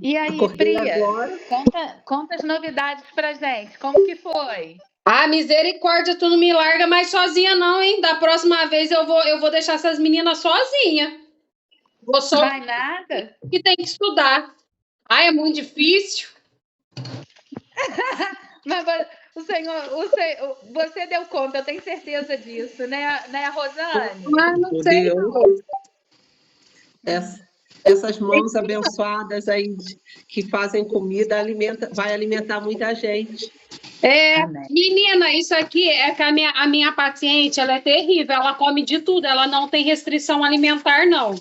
E aí, Acordei Pri, agora. conta as novidades pra gente. Como que foi? Ah, misericórdia, tu não me larga mais sozinha não, hein? Da próxima vez eu vou deixar essas meninas sozinha. Vou só Vai nada? que tem que estudar. Ah, é muito difícil. Mas você deu conta, eu tenho certeza disso, né, Rosane? Ah, não Meu sei Deus, não. essas mãos abençoadas aí que fazem comida vai alimentar muita gente. Amém. Menina, isso aqui é que a minha paciente, ela é terrível, ela come de tudo, ela não tem restrição alimentar, não.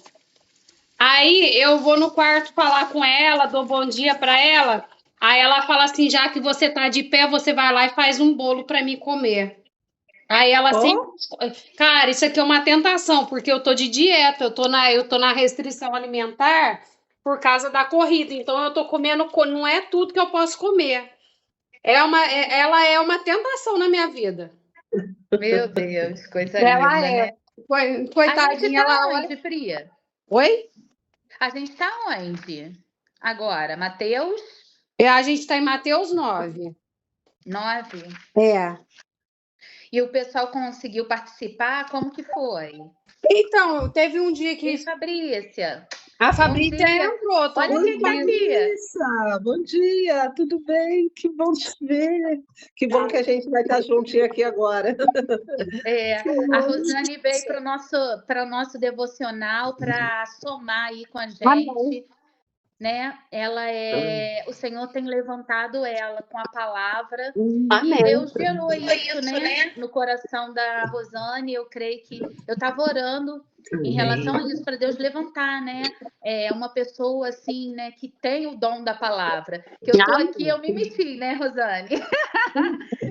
Aí eu vou no quarto falar com ela, dou bom dia para ela, aí ela fala assim, já que você tá de pé, você vai lá e faz um bolo para mim comer. Aí ela sempre... Oh, Cara, isso aqui é uma tentação, porque eu tô de dieta, eu tô na restrição alimentar por causa da corrida, então eu tô comendo, não é tudo que eu posso comer. Ela é uma tentação na minha vida. Meu Deus, coisa Ela linda, é. né? A gente Coitadinha, tá ela olha. onde, Pri? Oi? A gente tá onde? Agora, Mateus A gente tá em Mateus 9. 9. É. E o pessoal conseguiu participar? Como que foi? Então, teve um dia que E Fabrícia? a Bom Fabrícia dia. entrou, tô Olha oi, quem tá ouvindo. aqui. Fabrícia! Bom dia, tudo bem? Que bom te ver. Que bom que a gente vai estar juntinho aqui agora. A Rosane veio para o nosso devocional para somar aí com a Amém. gente, né? O Senhor tem levantado ela com a palavra e Amém. Deus gerou isso, né? No coração da Rosane. Eu creio que eu estava orando em relação a isso para Deus levantar, né? Uma pessoa assim, né? Que tem o dom da palavra. Que eu tô aqui, eu me meti, né, Rosane?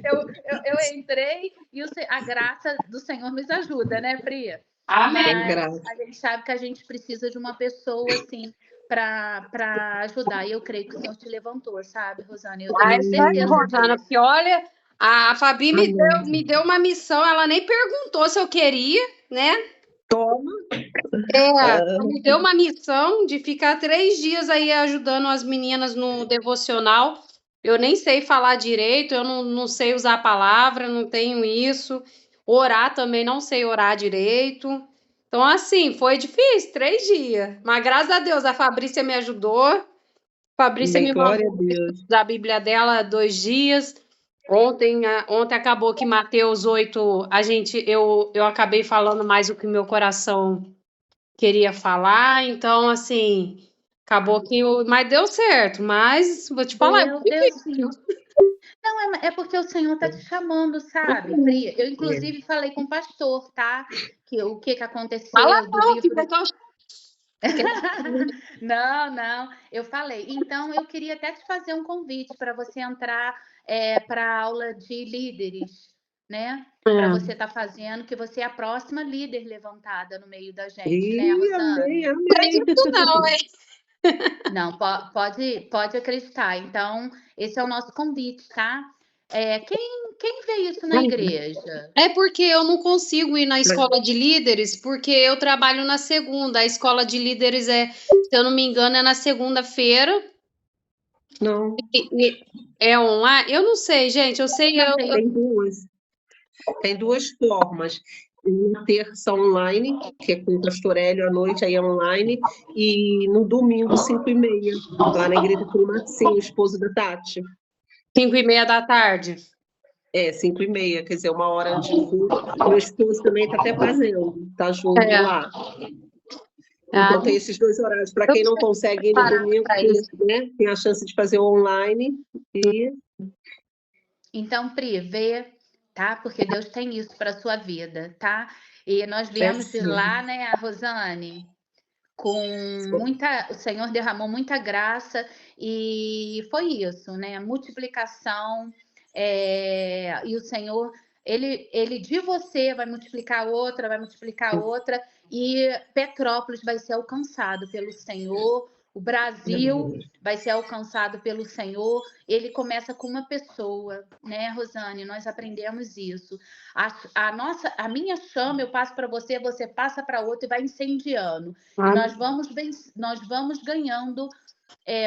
Eu entrei e a graça do Senhor nos ajuda, né, Pri? Amém. Mas Graças. a gente sabe que a gente precisa de uma pessoa assim para ajudar. E eu creio que o Senhor te levantou, sabe, Rosane? Eu Ah, tenho isso aí, certeza Rosana, disso. porque olha, a Fabi me deu, Amém. me deu uma missão, ela nem perguntou se eu queria, né? Toma. Ela Ah, me deu uma missão de ficar 3 dias aí ajudando as meninas no devocional. Eu nem sei falar direito, eu não sei usar a palavra, não tenho isso. Orar também não sei orar direito. Então, assim, foi difícil, 3 dias. Mas graças a Deus, a Fabrícia me ajudou. Fabrícia amém, me glória a mandou Deus. da Bíblia dela 2 dias. Ontem acabou que Mateus 8, eu acabei falando mais o que meu coração queria falar, então assim, acabou que mas deu certo, mas vou te falar, é muito Deu difícil. sim. Não, é porque o Senhor tá te chamando, sabe, Pri? Eu, inclusive, falei com o pastor, tá? Que o que Fala aconteceu do não, que livro. vai Não, não, eu falei. Então, eu queria até te fazer um convite para você entrar para a aula de líderes, né? Para você estar fazendo, que você é a próxima líder levantada no meio da gente, né, Amém, Rosane? amém. acredito não, hein? Não, pode acreditar. Então, esse é o nosso convite, tá? Quem vê isso na igreja? É porque eu não consigo ir na escola de líderes, porque eu trabalho na segunda. A escola de líderes se eu não me engano, é na segunda-feira. Não, É online? Eu não sei, gente. Eu sei, tem duas. Tem duas formas. Na terça online, que é com o pastor Hélio à noite, aí é online, e no domingo, 5h30, lá na igreja com o Marcinho, o esposo da Tati. 5h30 da tarde. 5h30, quer dizer, 1 hora antes do culto. Meu esposo também está até fazendo, está junto É. lá. Ah, Então tem esses 2 horários. Para eu quem não preciso consegue ir no parar domingo, para isso. né, tem a chance de fazer online. E Então, Pri, vê, tá? Porque Deus tem isso para sua vida, tá? E nós viemos de assim, lá, né, a Rosane, o Senhor derramou muita graça e foi isso, né? Multiplicação, e o Senhor, ele de você vai multiplicar outra, e Petrópolis vai ser alcançado pelo Senhor, o Brasil vai ser alcançado pelo Senhor. Ele começa com uma pessoa, né, Rosane? Nós aprendemos isso. A minha chama eu passo para você, você passa para outra e vai incendiando. E Ah, nós vamos ganhando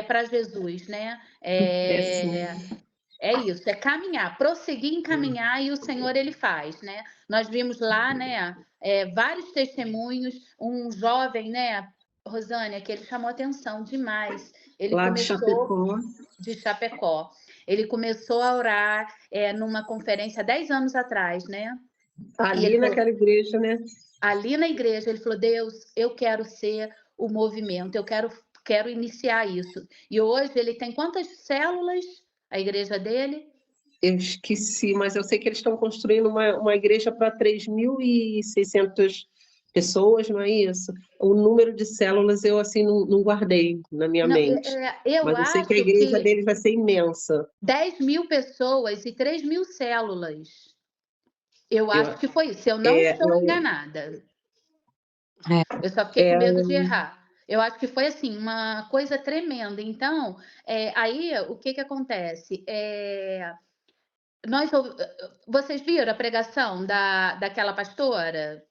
para Jesus, né? Sim. É isso, é caminhar, prosseguir em caminhar e o Senhor ele faz, né? Nós vimos lá, né, vários testemunhos, um jovem, né, Rosânia, que ele chamou atenção demais. Ele Lá de começou Chapecó. de Chapecó. Ele começou a orar numa conferência 10 anos atrás, né? E ele Ali falou, naquela igreja, né? ali na igreja, ele falou: Deus, eu quero ser o movimento, eu quero iniciar isso. E hoje ele tem quantas células? A igreja dele? Eu esqueci, mas eu sei que eles estão construindo uma igreja para 3.600 pessoas, não é isso? O número de células eu assim não guardei na minha Não, mente, eu mas eu sei que a acho igreja que deles vai ser imensa. 10 mil pessoas e 3 mil células. Eu Eu, acho que foi isso, eu não é, estou enganada. Eu só fiquei com é, medo de errar. Eu acho que foi assim, uma coisa tremenda. Então, aí o que acontece? Nós, vocês viram a pregação daquela pastora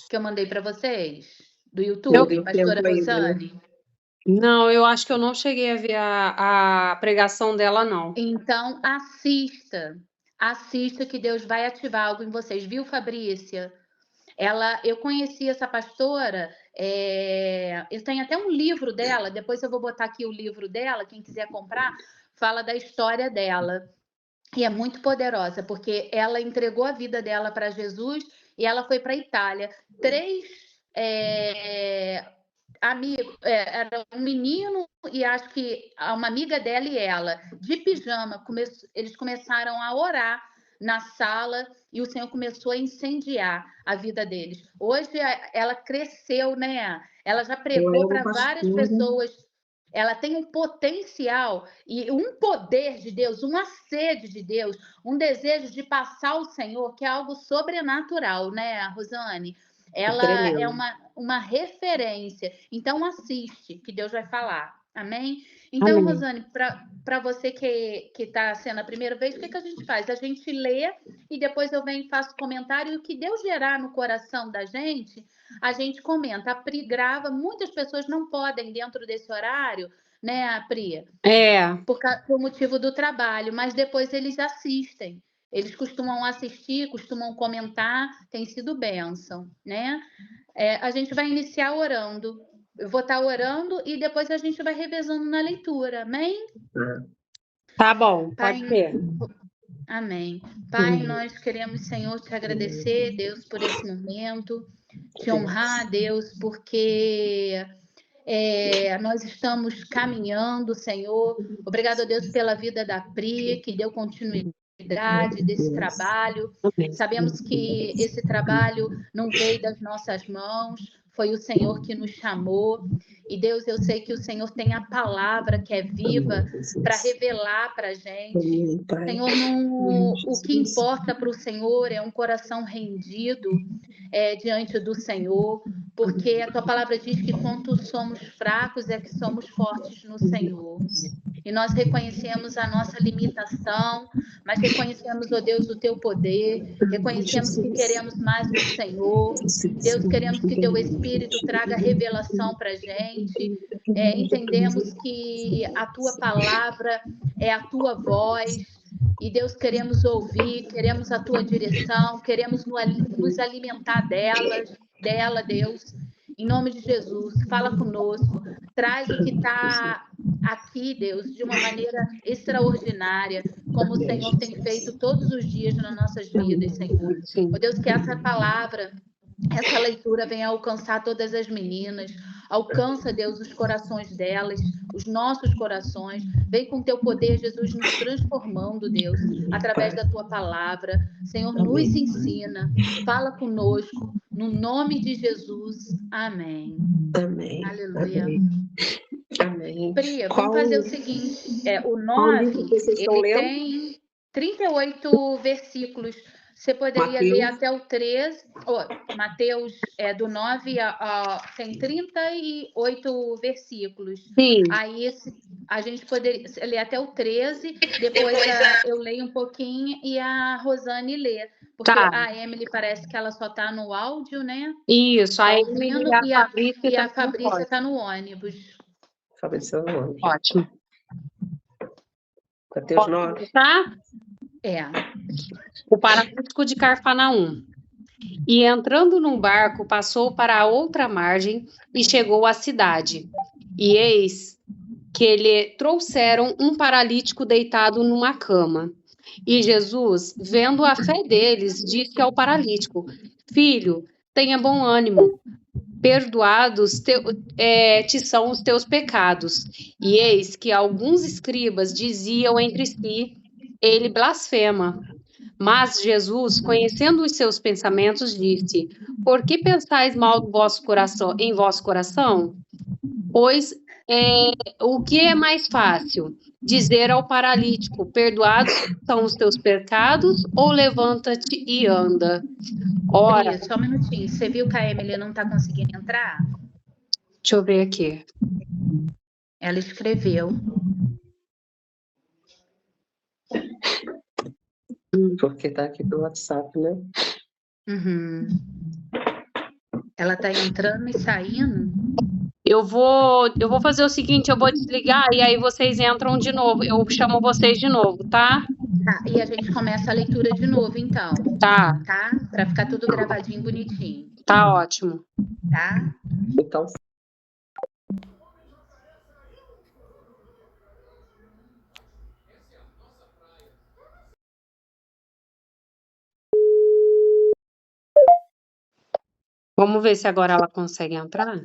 que eu mandei para vocês? Do não YouTube, deu pastora tempo ainda, né? Rosane? Não, eu acho que eu não cheguei a ver a pregação dela, não. Então, assista que Deus vai ativar algo em vocês, viu, Fabrícia? Eu conheci essa pastora, eu tenho até um livro dela, depois eu vou botar aqui o livro dela, quem quiser comprar, fala da história dela. E é muito poderosa, porque ela entregou a vida dela para Jesus e ela foi para a Itália. Três amigos, era um menino e acho que uma amiga dela e ela, de pijama, eles começaram a orar na sala e o Senhor começou a incendiar a vida deles. Hoje ela cresceu, né? Ela já Ela é pregou uma para várias pastora. pessoas. Ela tem um potencial e um poder de Deus, uma sede de Deus, um desejo de passar o Senhor, que é algo sobrenatural, né, Rosane? Ela é Tremendo. uma referência. Então, assiste, que Deus vai falar. Amém? Então, Amém. Rosane, para você que está sendo a primeira vez, o que a gente faz? A gente lê e depois eu venho e faço comentário. E o que Deus gerar no coração da gente, a gente comenta. A Pri grava. Muitas pessoas não podem, dentro desse horário, né, Pri? Por motivo do trabalho, mas depois eles assistem. Eles costumam assistir, costumam comentar, tem sido bênção, né? A gente vai iniciar orando. Eu vou estar orando e depois a gente vai revezando na leitura, amém? Tá bom, Pai, pode ser. amém. Pai, nós queremos, Senhor, te agradecer, Deus, por esse momento, te honrar, Deus, porque nós estamos caminhando, Senhor. Obrigado, Deus, pela vida da Pri, que deu continuidade desse trabalho. Amém. Sabemos que esse trabalho não veio das nossas mãos, foi o Senhor que nos chamou. E Deus, eu sei que o Senhor tem a palavra que é viva para revelar para a gente. Senhor, o que importa para o Senhor é um coração rendido diante do Senhor, porque a tua palavra diz que quando somos fracos é que somos fortes no Senhor. E nós reconhecemos a nossa limitação, mas reconhecemos, ó Deus, o teu poder, reconhecemos que queremos mais do Senhor. Deus, queremos que teu Espírito traga revelação para a gente. Entendemos que a tua palavra é a tua voz. E Deus, queremos ouvir, queremos a tua direção, queremos nos alimentar dela, Deus. Em nome de Jesus, fala conosco, traz o que está aqui, Deus, de uma maneira extraordinária, como o Senhor tem feito todos os dias nas nossas vidas, Senhor. Ó Deus, que essa palavra, essa leitura venha alcançar todas as meninas, alcança, Deus, os corações delas, os nossos corações. Vem com teu poder, Jesus, nos transformando, Deus, através da tua palavra. Senhor, nos ensina, fala conosco, no nome de Jesus. Amém. Amém. Aleluia. Amém. Pri, vamos fazer o seguinte: o Qual 9, livro vocês estão ele lendo? tem 38 versículos. Você poderia ler até o 13. Mateus do 9 tem 38 versículos. Sim. Aí a gente poderia ler até o 13, depois eu leio um pouquinho e a Rosane lê. Porque a Emily parece que ela só está no áudio, né? Isso, Tá a ouvindo, Emily e a Fabrícia e a também Fabrícia está no ônibus. Fabrício 9. Ótimo. Mateus 9. Tá? É. O paralítico de Cafarnaum. E entrando num barco, passou para a outra margem e chegou à cidade. E eis que lhe trouxeram um paralítico deitado numa cama. E Jesus, vendo a fé deles, disse ao paralítico: Filho, tenha bom ânimo, perdoados te são os teus pecados. E eis que alguns escribas diziam entre si: Ele blasfema. Mas Jesus, conhecendo os seus pensamentos, disse: Por que pensais mal do vosso coração, em vosso coração? Pois o que é mais fácil? Dizer ao paralítico: Perdoados são os teus pecados, ou levanta-te e anda? Ora, Pri, só um minutinho. Você viu que a Emily não está conseguindo entrar? deixa eu ver aqui. Ela escreveu. Porque tá aqui pelo WhatsApp, né? Uhum. Ela está entrando e saindo? Eu vou fazer o seguinte, eu vou desligar e aí vocês entram de novo. Eu chamo vocês de novo, tá? Tá, e a gente começa a leitura de novo, então. Tá, Tá? Para ficar tudo gravadinho, bonitinho. tá ótimo. Tá? Então, Vamos ver se agora ela consegue entrar.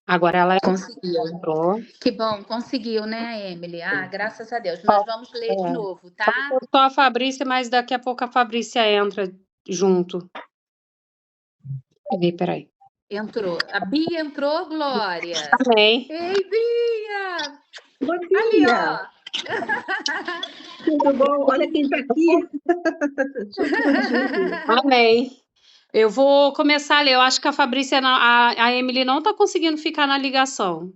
Agora ela Conseguiu. entrou. Que bom, conseguiu, né, Emily? Ah, graças a Deus. Nós vamos ler de novo, tá? Só a Fabrícia, mas daqui a pouco a Fabrícia entra junto. Peraí. Entrou. A Bia entrou, Glória. Amém. Ei, Bia! bom Ali, dia! ó. Tudo bom? Olha quem tá aqui. Amém. Eu vou começar a ler. Eu acho que a Fabrícia, a Emily não tá conseguindo ficar na ligação.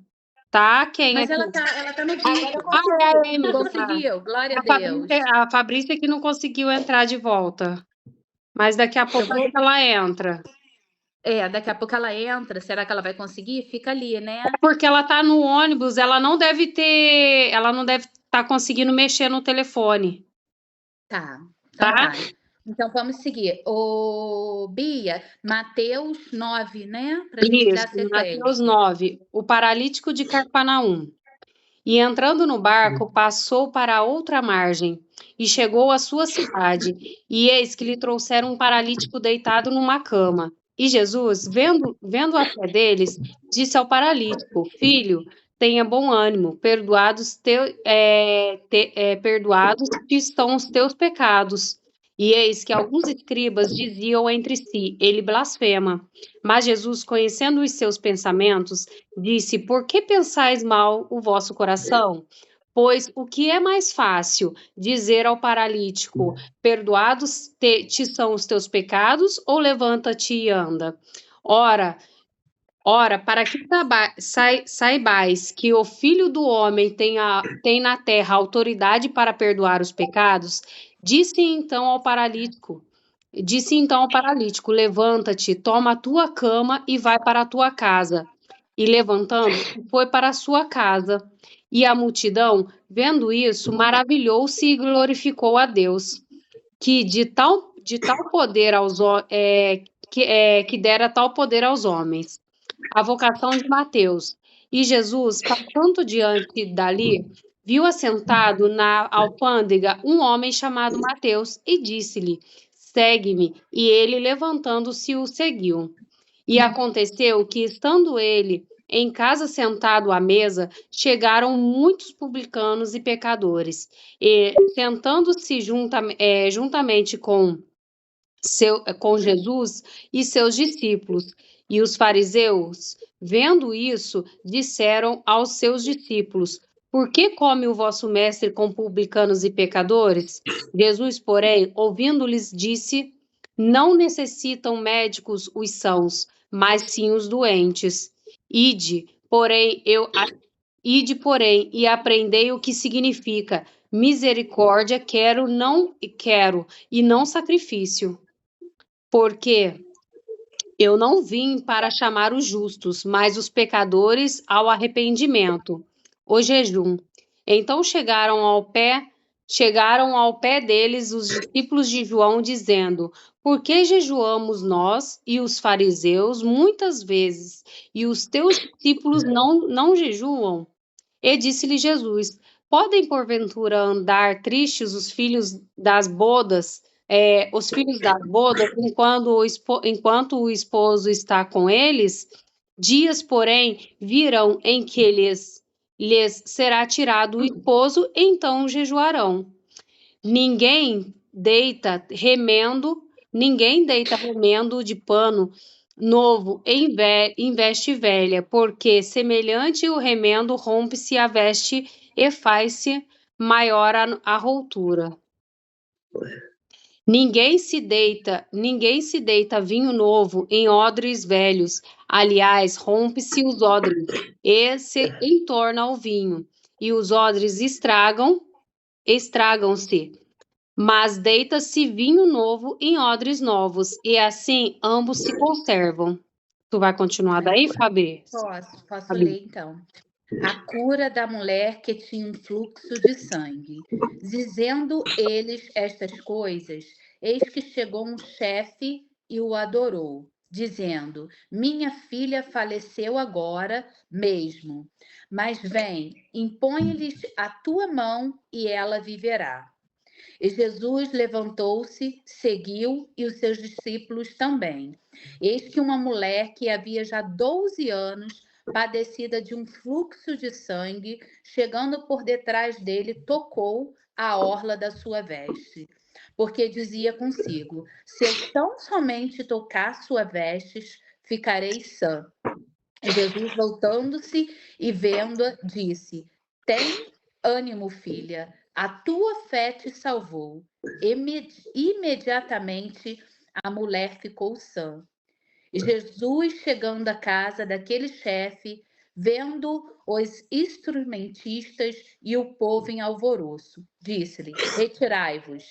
Tá? Quem Mas aqui? ela tá no vídeo. É a Emily. Conseguiu, glória a Deus. A Fabrícia que não conseguiu entrar de volta. Mas daqui a pouco ela entra. Daqui a pouco ela entra. Será que ela vai conseguir? Fica ali, né? Porque ela tá no ônibus, ela não deve estar conseguindo mexer no telefone. Tá. Então Tá? tá. Então vamos seguir. Ô, Bia, Mateus 9, né? Pra gente dar Isso, Mateus sequência. 9. O paralítico de Cafarnaum. E entrando no barco, passou para a outra margem e chegou à sua cidade. E eis que lhe trouxeram um paralítico deitado numa cama. E Jesus, vendo a fé deles, disse ao paralítico: Filho, tenha bom ânimo, perdoados te estão os teus pecados. E eis que alguns escribas diziam entre si: Ele blasfema. Mas Jesus, conhecendo os seus pensamentos, disse: Por que pensais mal o vosso coração? Pois o que é mais fácil? Dizer ao paralítico: Perdoados te são os teus pecados, ou levanta-te e anda? Ora, para que saibais que o Filho do Homem tem na terra autoridade para perdoar os pecados, disse então ao paralítico: Levanta-te, toma a tua cama e vai para a tua casa. E levantando, foi para a sua casa. E a multidão, vendo isso, maravilhou-se e glorificou a Deus, que que dera tal poder aos homens. A vocação de Mateus. E Jesus, passando diante dali, viu assentado na alfândega um homem chamado Mateus e disse-lhe: Segue-me. E ele, levantando-se, o seguiu. E aconteceu que, estando ele em casa sentado à mesa, chegaram muitos publicanos e pecadores, e sentando-se juntamente com Jesus e seus discípulos. E os fariseus, vendo isso, disseram aos seus discípulos: Por que come o vosso mestre com publicanos e pecadores? Jesus, porém, ouvindo-lhes, disse: Não necessitam médicos os sãos, mas sim os doentes. Ide, porém, e aprendei o que significa misericórdia, quero e não sacrifício. Porque Eu não vim para chamar os justos, mas os pecadores ao arrependimento, o jejum. Então chegaram ao pé deles os discípulos de João, dizendo: Por que jejuamos nós e os fariseus muitas vezes, e os teus discípulos não jejuam? E disse-lhe Jesus: Podem porventura andar tristes os filhos das bodas, enquanto o esposo está com eles? Dias, porém, virão em que lhes será tirado o esposo, então jejuarão. Ninguém deita remendo de pano novo em veste velha, porque semelhante o remendo rompe-se a veste e faz-se maior a rotura. Ninguém se deita vinho novo em odres velhos. Aliás, rompe-se os odres e se entorna o vinho, e os odres estragam-se. Mas deita-se vinho novo em odres novos, e assim ambos se conservam. Tu vai continuar daí, Fabi? Posso ler então. A cura da mulher que tinha um fluxo de sangue. Dizendo eles estas coisas, eis que chegou um chefe e o adorou, dizendo: Minha filha faleceu agora mesmo, mas vem, impõe-lhes a tua mão e ela viverá. E Jesus levantou-se, seguiu, e os seus discípulos também. Eis que uma mulher que havia já 12 anos, padecida de um fluxo de sangue, chegando por detrás dele, tocou a orla da sua veste. Porque dizia consigo: Se eu tão somente tocar sua vestes, ficarei sã. E Jesus, voltando-se e vendo-a, disse: Tem ânimo, filha, a tua fé te salvou. Imediatamente a mulher ficou sã. E Jesus, chegando à casa daquele chefe, vendo os instrumentistas e o povo em alvoroço, disse-lhe: Retirai-vos,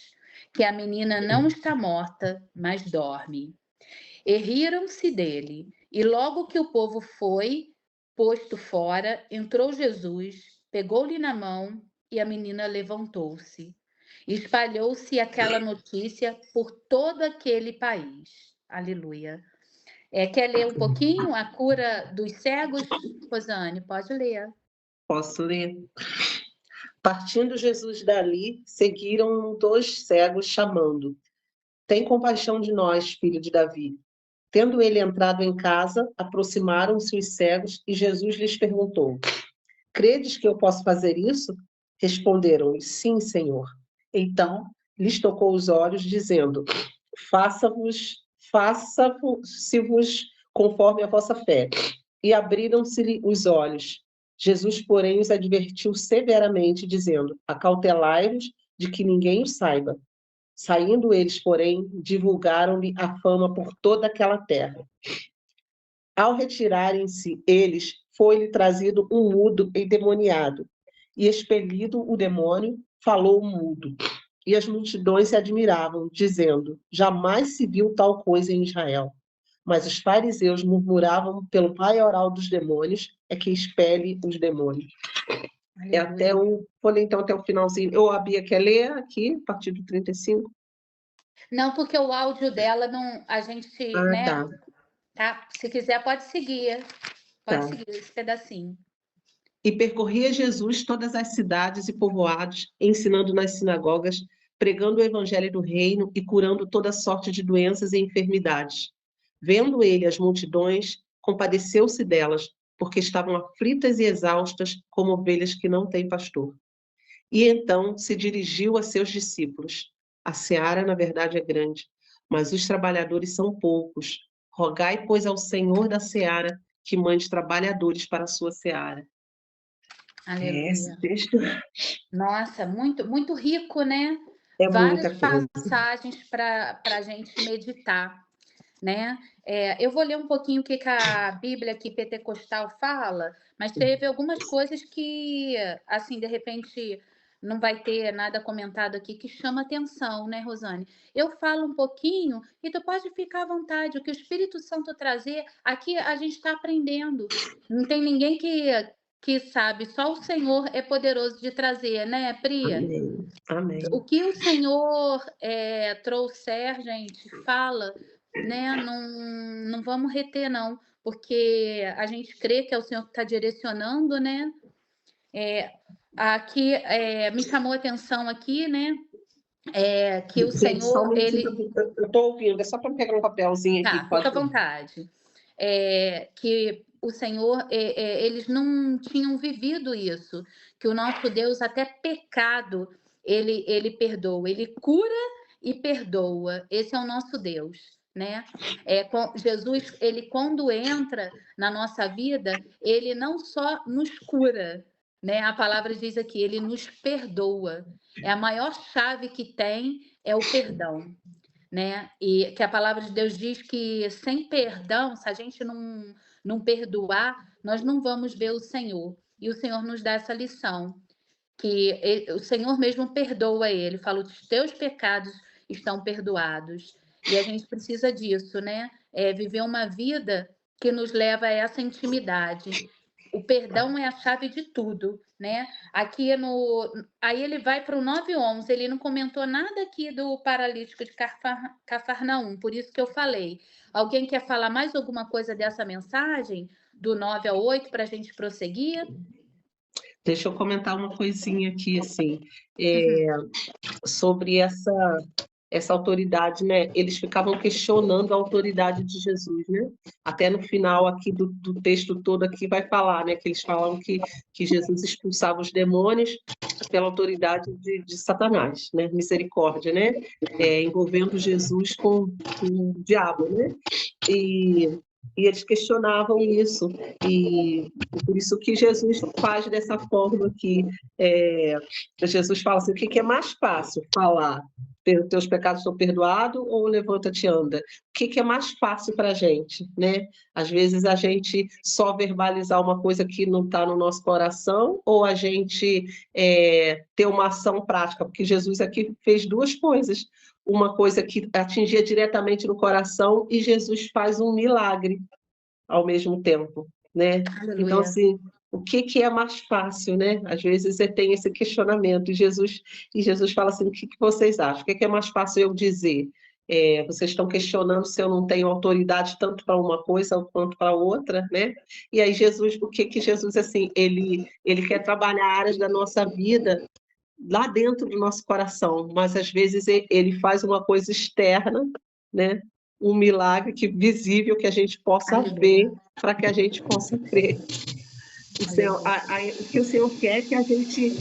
que a menina não está morta, mas dorme. E riram-se dele. E logo que o povo foi posto fora, entrou Jesus, pegou-lhe na mão e a menina levantou-se. Espalhou-se aquela notícia por todo aquele país. Aleluia. Quer ler um pouquinho a cura dos cegos? Rosane, pode ler. Posso ler? Partindo Jesus dali, seguiram 2 cegos, chamando: Tem compaixão de nós, filho de Davi. Tendo ele entrado em casa, aproximaram-se os cegos e Jesus lhes perguntou: Credes que eu posso fazer isso? Responderam-lhe: Sim, Senhor. Então lhes tocou os olhos, dizendo: Faça-se-vos conforme a vossa fé. E abriram-se-lhe os olhos. Jesus, porém, os advertiu severamente, dizendo: Acautelai-vos de que ninguém os saiba. Saindo eles, porém, divulgaram-lhe a fama por toda aquela terra. Ao retirarem-se eles, foi-lhe trazido um mudo endemoniado, e expelido o demônio, falou o mudo. E as multidões se admiravam, dizendo: Jamais se viu tal coisa em Israel. Mas os fariseus murmuravam pelo maioral dos demônios, é que expele os demônios. Vou ler então até o finalzinho. Eu, a Bia, quer ler aqui, a partir do 35? Não, porque o áudio dela não. A gente, né? Tá. Se quiser, pode seguir. Pode seguir esse pedacinho. E percorria Jesus todas as cidades e povoados, ensinando nas sinagogas, pregando o evangelho do reino e curando toda sorte de doenças e enfermidades. Vendo ele as multidões, compadeceu-se delas, porque estavam aflitas e exaustas, como ovelhas que não têm pastor. E então se dirigiu a seus discípulos: A seara, na verdade, é grande, mas os trabalhadores são poucos. Rogai, pois, ao Senhor da seara que mande trabalhadores para a sua seara. Aleluia. Esse texto. Nossa, muito, muito rico, né? Várias passagens para a gente meditar, né? Eu vou ler um pouquinho o que a Bíblia aqui pentecostal fala, mas teve algumas coisas que, assim, de repente, não vai ter nada comentado aqui que chama atenção, né, Rosane? Eu falo um pouquinho e tu pode ficar à vontade. O que o Espírito Santo trazer, aqui a gente está aprendendo. Não tem ninguém que sabe, só o Senhor é poderoso de trazer, né, Pri? Amém. Amém. O que o Senhor trouxer, gente, fala, né? Não vamos reter, não, porque a gente crê que é o Senhor que está direcionando, né? Aqui me chamou a atenção aqui, né? Que o Gente, só um Senhor, minutinho, ele. eu estou ouvindo, é só para pegar um papelzinho aqui. Tá, fica à vontade. Que o Senhor, eles não tinham vivido isso, que o nosso Deus, até pecado, ele perdoa, ele cura e perdoa. Esse é o nosso Deus, né? Jesus, ele quando entra na nossa vida, ele não só nos cura, né? A palavra diz aqui, ele nos perdoa. É a maior chave que tem é o perdão, né? E que a palavra de Deus diz que sem perdão, se a gente não perdoar, nós não vamos ver o Senhor. E o Senhor nos dá essa lição, que o Senhor mesmo perdoa ele, fala, os teus pecados estão perdoados. E a gente precisa disso, né? Viver uma vida que nos leva a essa intimidade. O perdão é a chave de tudo, né? Aqui aí ele vai para o 9:11, ele não comentou nada aqui do paralítico de Cafarnaum, por isso que eu falei. Alguém quer falar mais alguma coisa dessa mensagem, do 9 ao 8, para a gente prosseguir? Deixa eu comentar uma coisinha aqui, assim, Uhum. sobre essa autoridade, né? Eles ficavam questionando a autoridade de Jesus, né? Até no final aqui do texto todo aqui vai falar, né? Que eles falam que Jesus expulsava os demônios pela autoridade de Satanás, né? Misericórdia, né? Envolvendo Jesus com o diabo, né? E eles questionavam isso, e por isso que Jesus faz dessa forma aqui. Jesus fala assim, o que é mais fácil falar? Teus pecados são perdoados ou levanta-te e anda? O que é mais fácil para a gente, né? Às vezes a gente só verbalizar uma coisa que não está no nosso coração, ou a gente ter uma ação prática, porque Jesus aqui fez duas coisas. Uma coisa que atingia diretamente no coração e Jesus faz um milagre ao mesmo tempo, né? Então, Aleluia. assim, o que é mais fácil, né? Às vezes você tem esse questionamento e Jesus fala assim, o que vocês acham? O que é mais fácil eu dizer? Vocês estão questionando se eu não tenho autoridade tanto para uma coisa quanto para outra, né? E aí Jesus, o que Jesus, assim, ele quer trabalhar áreas da nossa vida lá dentro do nosso coração, mas às vezes ele faz uma coisa externa, né? Um milagre visível que a gente possa ver Aleluia. para que a gente possa crer. O que o Senhor quer é que a gente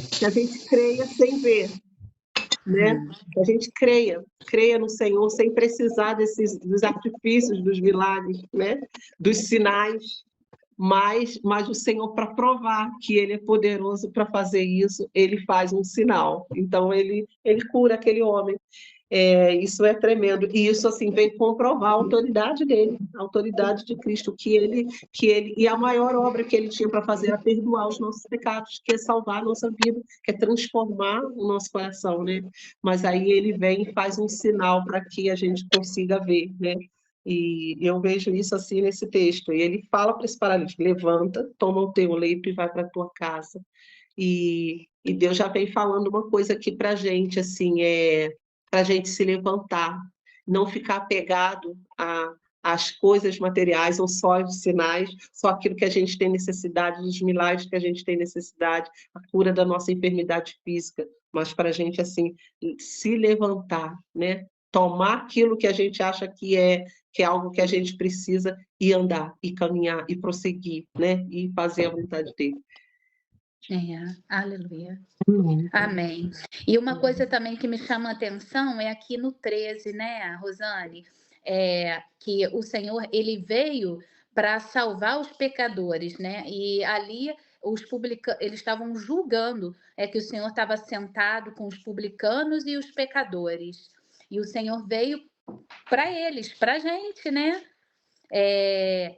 creia sem ver, né? Uhum. Que a gente creia no Senhor sem precisar dos artifícios, dos milagres, né? Dos sinais. Mas o Senhor, para provar que Ele é poderoso para fazer isso, Ele faz um sinal. Então, Ele cura aquele homem. Isso é tremendo. E isso, assim, vem comprovar a autoridade dele, a autoridade de Cristo, e a maior obra que Ele tinha para fazer era perdoar os nossos pecados, que é salvar a nossa vida, que é transformar o nosso coração, né? Mas aí Ele vem e faz um sinal para que a gente consiga ver, né? E eu vejo isso assim nesse texto. E ele fala para esse paralítico: levanta, toma o teu leito e vai para a tua casa. E Deus já vem falando uma coisa aqui para a gente, assim, para a gente se levantar, não ficar apegado às coisas materiais ou só aos sinais, só aquilo que a gente tem necessidade, dos milagres que a gente tem necessidade, a cura da nossa enfermidade física, mas para a gente, assim, se levantar, né? Tomar aquilo que a gente acha que é algo que a gente precisa e andar, e caminhar, e prosseguir, né? E fazer a vontade dele. Aleluia. Amém. E uma coisa também que me chama a atenção é aqui no 13, né, Rosane? Que o Senhor, ele veio para salvar os pecadores, né? E ali eles estavam julgando, que o Senhor estava sentado com os publicanos e os pecadores. E o Senhor veio para eles, para a gente, né?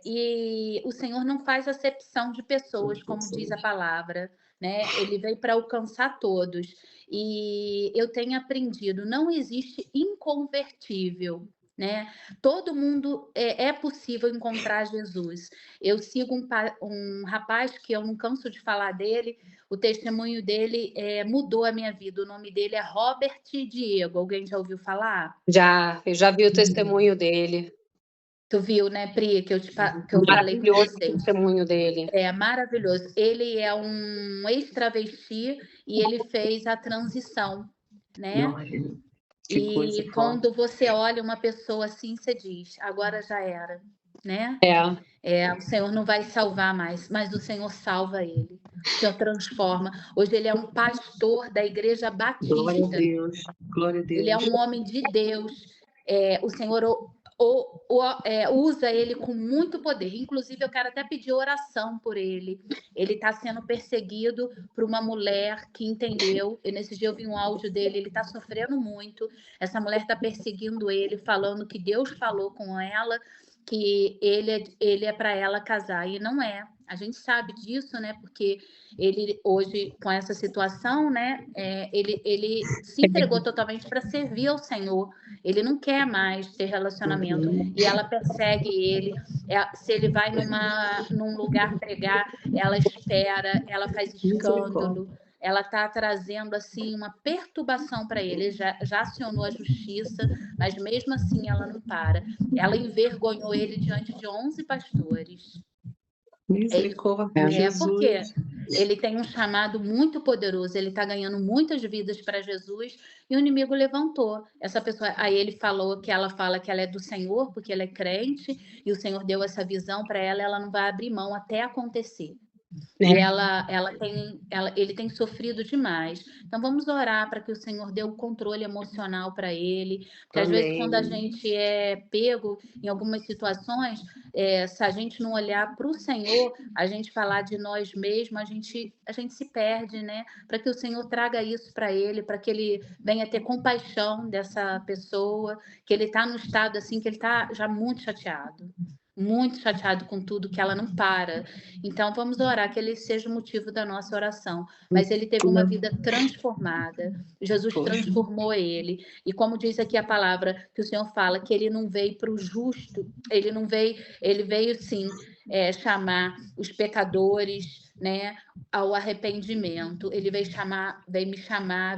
E o Senhor não faz acepção de pessoas, como diz a palavra, né? Ele veio para alcançar todos. E eu tenho aprendido, não existe inconvertível, né? Todo mundo é possível encontrar Jesus. Eu sigo um rapaz que eu não canso de falar dele, o testemunho dele mudou a minha vida. O nome dele é Robert Diego. Alguém já ouviu falar? Eu já vi o testemunho dele. Tu viu, né, Pri, que eu falei com Maravilhoso o vocês. testemunho dele. É maravilhoso. Ele é um ex-travesti e ele fez a transição, né? E quando você olha uma pessoa assim, você diz, agora já era, né? O Senhor não vai salvar mais, mas o Senhor salva ele. O Senhor transforma. Hoje ele é um pastor da Igreja Batista. Glória a Deus. Glória a Deus. Ele é um homem de Deus. O Senhor usa ele com muito poder. Inclusive, eu quero até pedir oração por ele. Ele está sendo perseguido por uma mulher que entendeu. E nesse dia eu vi um áudio dele. Ele está sofrendo muito. Essa mulher está perseguindo ele, falando que Deus falou com ela, que ele é para ela casar. E não é. A gente sabe disso, né? Porque ele hoje, com essa situação, né? Ele se entregou totalmente para servir ao Senhor. Ele não quer mais ter relacionamento. E ela persegue ele. Se ele vai num lugar pregar, ela espera, ela faz escândalo. Ela está trazendo assim uma perturbação para ele. Já acionou a justiça, mas mesmo assim ela não para. Ela envergonhou ele diante de 11 pastores. Misericórdia, porque ele tem um chamado muito poderoso, ele está ganhando muitas vidas para Jesus e o inimigo levantou essa pessoa. Aí ele falou que ela fala que ela é do Senhor, porque ela é crente, e o Senhor deu essa visão para ela, ela não vai abrir mão até acontecer. E ele tem sofrido demais. Então vamos orar para que o Senhor dê o controle emocional para ele. Porque às vezes quando a gente é pego em algumas situações, se a gente não olhar para o Senhor, a gente falar de nós mesmos, a gente se perde, né? Para que o Senhor traga isso para ele, para que ele venha ter compaixão dessa pessoa, que ele está no estado assim, que ele está já muito chateado com tudo, que ela não para. Então, vamos orar que ele seja o motivo da nossa oração. Mas ele teve uma vida transformada. Jesus transformou ele. E como diz aqui a palavra que o Senhor fala, que ele não veio para o justo, ele veio sim chamar os pecadores, né, ao arrependimento. Ele veio me chamar,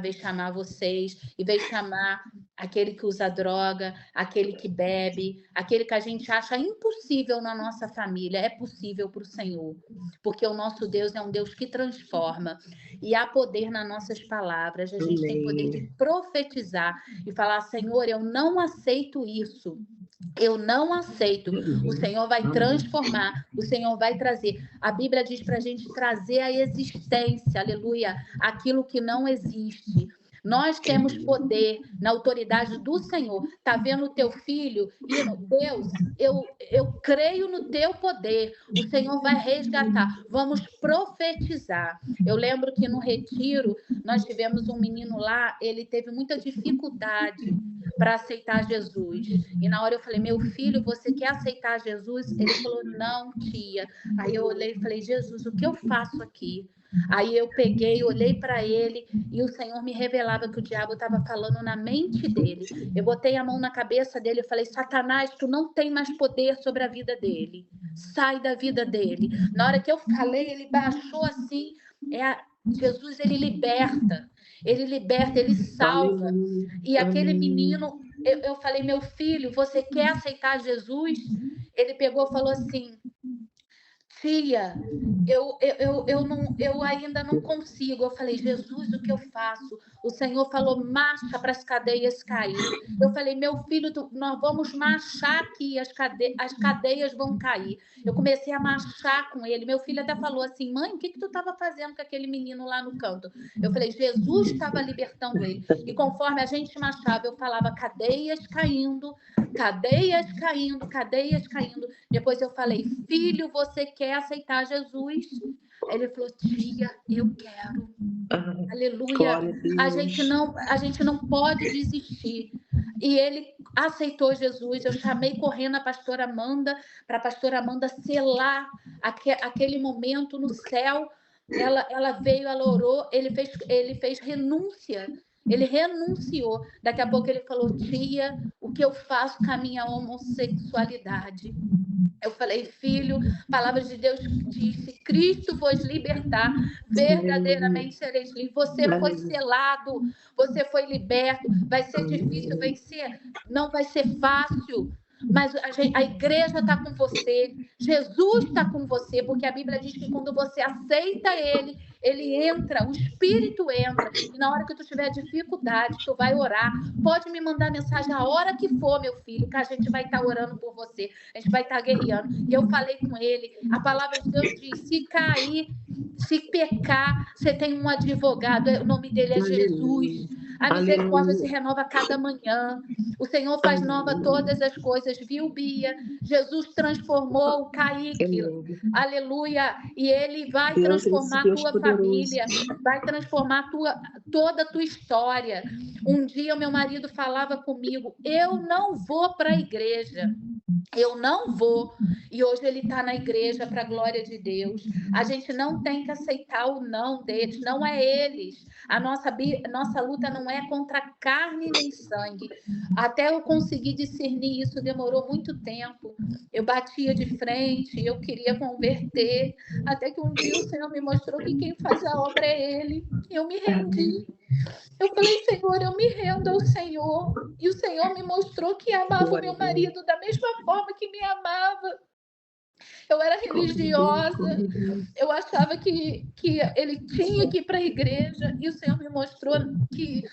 veio chamar vocês, e veio chamar aquele que usa droga, aquele que bebe, aquele que a gente acha impossível na nossa família, é possível para o Senhor, porque o nosso Deus é um Deus que transforma, e há poder nas nossas palavras, a gente tem poder de profetizar e falar, Senhor, eu não aceito isso, eu não aceito. O Senhor vai transformar, o Senhor vai trazer. A Bíblia diz para a gente trazer à existência, aleluia, aquilo que não existe. Nós temos poder na autoridade do Senhor. Está vendo o teu filho? Deus, eu creio no teu poder. O Senhor vai resgatar. Vamos profetizar. Eu lembro que no retiro, nós tivemos um menino lá, ele teve muita dificuldade para aceitar Jesus. E na hora eu falei, meu filho, você quer aceitar Jesus? Ele falou, não, tia. Aí eu olhei e falei, Jesus, o que eu faço aqui? Aí eu peguei, olhei para ele e o Senhor me revelava que o diabo estava falando na mente dele. Eu botei a mão na cabeça dele e falei, Satanás, tu não tem mais poder sobre a vida dele. Sai da vida dele. Na hora que eu falei, ele baixou assim. Jesus, ele liberta, ele salva. E aquele menino, eu falei, meu filho, você quer aceitar Jesus? Ele pegou e falou assim, tia, eu ainda não consigo. Eu falei, Jesus, o que eu faço? O Senhor falou, marcha para as cadeias cair. Eu falei, meu filho, nós vamos marchar aqui, as cadeias vão cair. Eu comecei a marchar com ele. Meu filho até falou assim, mãe, o que tu estava fazendo com aquele menino lá no canto? Eu falei, Jesus estava libertando ele. E conforme a gente marchava, eu falava, cadeias caindo, cadeias caindo, cadeias caindo. Depois eu falei, filho, você quer aceitar Jesus? Ele falou, tia, eu quero. Aleluia. A gente não pode desistir. E ele aceitou Jesus. Eu chamei correndo a pastora Amanda, para a pastora Amanda selar aquele momento no céu, ela veio, ela orou, ele fez renúncia. Ele renunciou. Daqui a pouco ele falou: tia, o que eu faço com a minha homossexualidade? Eu falei: filho, a palavra de Deus diz: se Cristo vos libertar, verdadeiramente sereis livres. Você foi selado, você foi liberto. Vai ser difícil vencer? Não vai ser fácil. Mas a igreja está com você, Jesus está com você, porque a Bíblia diz que quando você aceita ele entra, o Espírito entra, e na hora que tu tiver dificuldade, tu vai orar, pode me mandar mensagem a hora que for, meu filho, que a gente vai estar orando por você, a gente vai estar guerreando. E eu falei com ele, a palavra de Deus diz: se cair, se pecar, você tem um advogado, o nome dele é Jesus. A misericórdia se renova cada manhã. O Senhor faz nova todas as coisas, viu, Bia? Jesus transformou o Kaique. Aleluia. E ele vai transformar a tua família, vai transformar toda a tua história. Um dia o meu marido falava comigo: eu não vou para a igreja. Eu não vou. E hoje ele está na igreja para a glória de Deus. A gente não tem que aceitar o não deles, não é eles. A nossa luta não é contra carne nem sangue. Até eu conseguir discernir isso demorou muito tempo. Eu batia de frente, eu queria converter, até que um dia o Senhor me mostrou que quem faz a obra é Ele. Eu me rendi. Eu falei: Senhor, eu me rendo ao Senhor. E o Senhor me mostrou que amava o meu marido da mesma forma que me amava. Eu era religiosa, eu achava que ele tinha que ir para a igreja, e o Senhor me mostrou que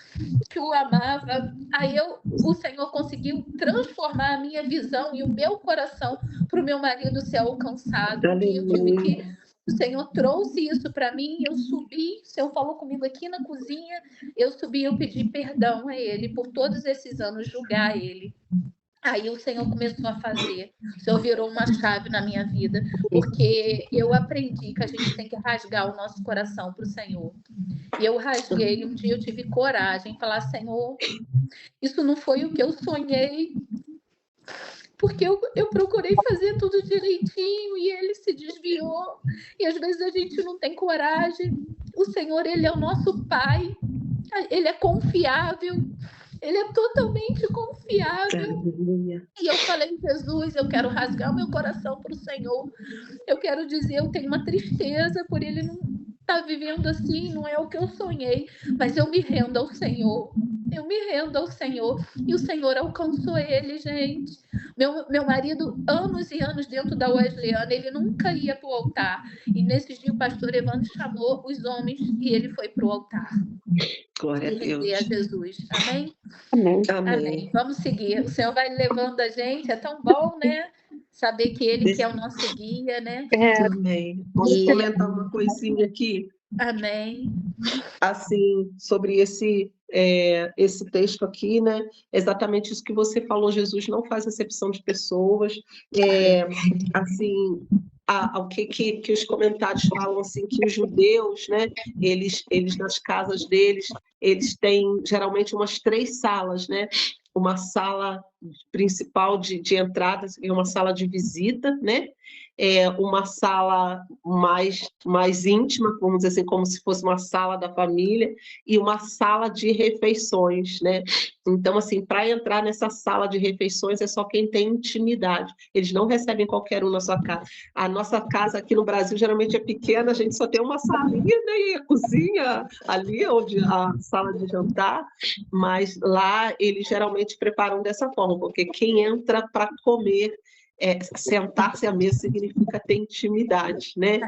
o amava. Aí o Senhor conseguiu transformar a minha visão e o meu coração para o meu marido ser alcançado. E eu tive que... O Senhor trouxe isso para mim, eu subi, o Senhor falou comigo aqui na cozinha, eu subi e eu pedi perdão a Ele por todos esses anos julgar Ele. Aí o Senhor começou a fazer, o Senhor virou uma chave na minha vida, porque eu aprendi que a gente tem que rasgar o nosso coração para o Senhor. E eu rasguei, um dia eu tive coragem de falar: Senhor, isso não foi o que eu sonhei, porque eu procurei fazer tudo direitinho e ele se desviou. E às vezes a gente não tem coragem. O Senhor, ele é o nosso Pai, ele é confiável, ele é totalmente confiável. E eu falei: Jesus, eu quero rasgar o meu coração para o Senhor. Eu quero dizer, eu tenho uma tristeza por ele não estar vivendo assim, não é o que eu sonhei, mas eu me rendo ao Senhor. Eu me rendo ao Senhor. E o Senhor alcançou ele, gente. Meu marido, anos e anos dentro da Wesleyana, ele nunca ia para o altar. E nesse dia o pastor Evandro chamou os homens e ele foi para o altar. Glória a Deus. A Jesus. Amém? Amém. Amém. Vamos seguir. O Senhor vai levando a gente. É tão bom, né? Saber que Ele que é o nosso guia, né? Amém. Posso comentar uma coisinha aqui? Amém. Assim, sobre esse texto aqui, né? Exatamente isso que você falou. Jesus não faz acepção de pessoas. Assim, o que os comentários falam, assim, que os judeus, né? Eles nas casas deles, eles têm geralmente umas 3 salas, né? Uma sala principal de entrada e uma sala de visita, né? Uma sala mais íntima, vamos dizer assim, como se fosse uma sala da família, e uma sala de refeições, né? Então, assim, para entrar nessa sala de refeições é só quem tem intimidade. Eles não recebem qualquer um na sua casa. A nossa casa aqui no Brasil geralmente é pequena, a gente só tem uma salinha, né? E a cozinha ali, onde a sala de jantar, mas lá eles geralmente preparam dessa forma, porque quem entra para comer, sentar-se à mesa significa ter intimidade, né?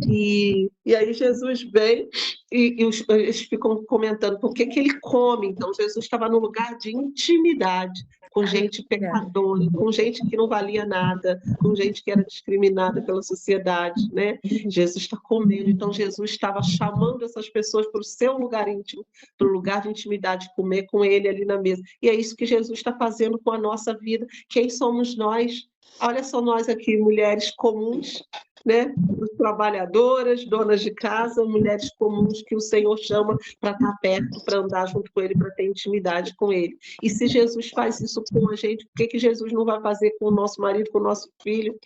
E aí Jesus vem e eles ficam comentando por que ele come. Então Jesus estava num lugar de intimidade, com gente pecadora, com gente que não valia nada, com gente que era discriminada pela sociedade, né? Jesus está comendo, então Jesus estava chamando essas pessoas para o seu lugar íntimo, para o lugar de intimidade, comer com ele ali na mesa. E é isso que Jesus está fazendo com a nossa vida. Quem somos nós? Olha só nós aqui, mulheres comuns, né? Trabalhadoras, donas de casa, mulheres comuns que o Senhor chama para estar perto, para andar junto com Ele, para ter intimidade com Ele. E se Jesus faz isso com a gente, o que Jesus não vai fazer com o nosso marido, com o nosso filho?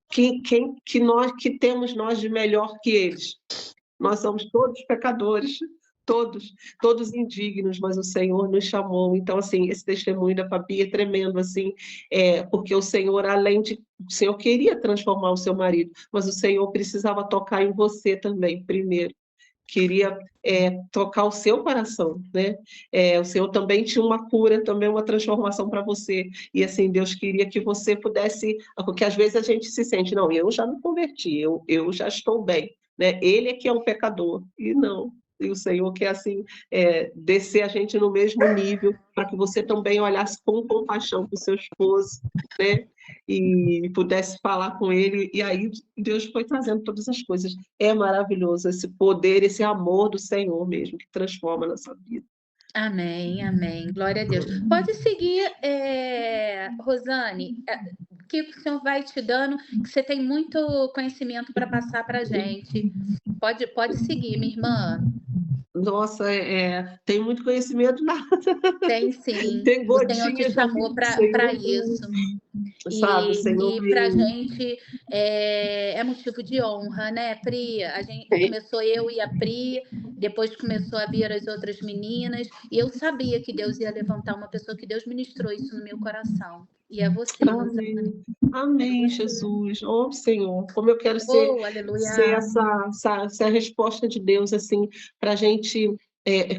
Que temos nós de melhor que eles? nós somos todos pecadores, todos indignos, mas o Senhor nos chamou. Então, assim, esse testemunho da Fabi é tremendo, assim, porque o Senhor, o Senhor queria transformar o seu marido, mas o Senhor precisava tocar em você também, primeiro. Queria tocar o seu coração, né? O Senhor também tinha uma cura, também uma transformação para você. E assim, Deus queria que você pudesse, porque às vezes a gente se sente, não, eu já me converti, eu já estou bem, né? Ele é que é um pecador, e não. E o Senhor quer, assim, descer a gente no mesmo nível, para que você também olhasse com compaixão para o seu esposo, né? E pudesse falar com ele, e aí Deus foi trazendo todas as coisas. É maravilhoso esse poder, esse amor do Senhor mesmo, que transforma a nossa vida. Amém, amém. Glória a Deus. Pode seguir, Rosane, que o Senhor vai te dando, que você tem muito conhecimento para passar para a gente. Pode seguir, minha irmã. Nossa, tem muito conhecimento, nada. Tem sim. Tem O Senhor te gotinhas da vida chamou do Senhor, para isso. sabe? O Senhor E para a veio. gente é motivo de honra, né, Pri? A gente começou eu e a Pri, depois começou a vir as outras meninas, e eu sabia que Deus ia levantar uma pessoa, que Deus ministrou isso no meu coração. E é você, Rosane. Amém. Amém, Jesus. Oh, Senhor, como eu quero Oh, aleluia. ser essa resposta de Deus, assim, para a gente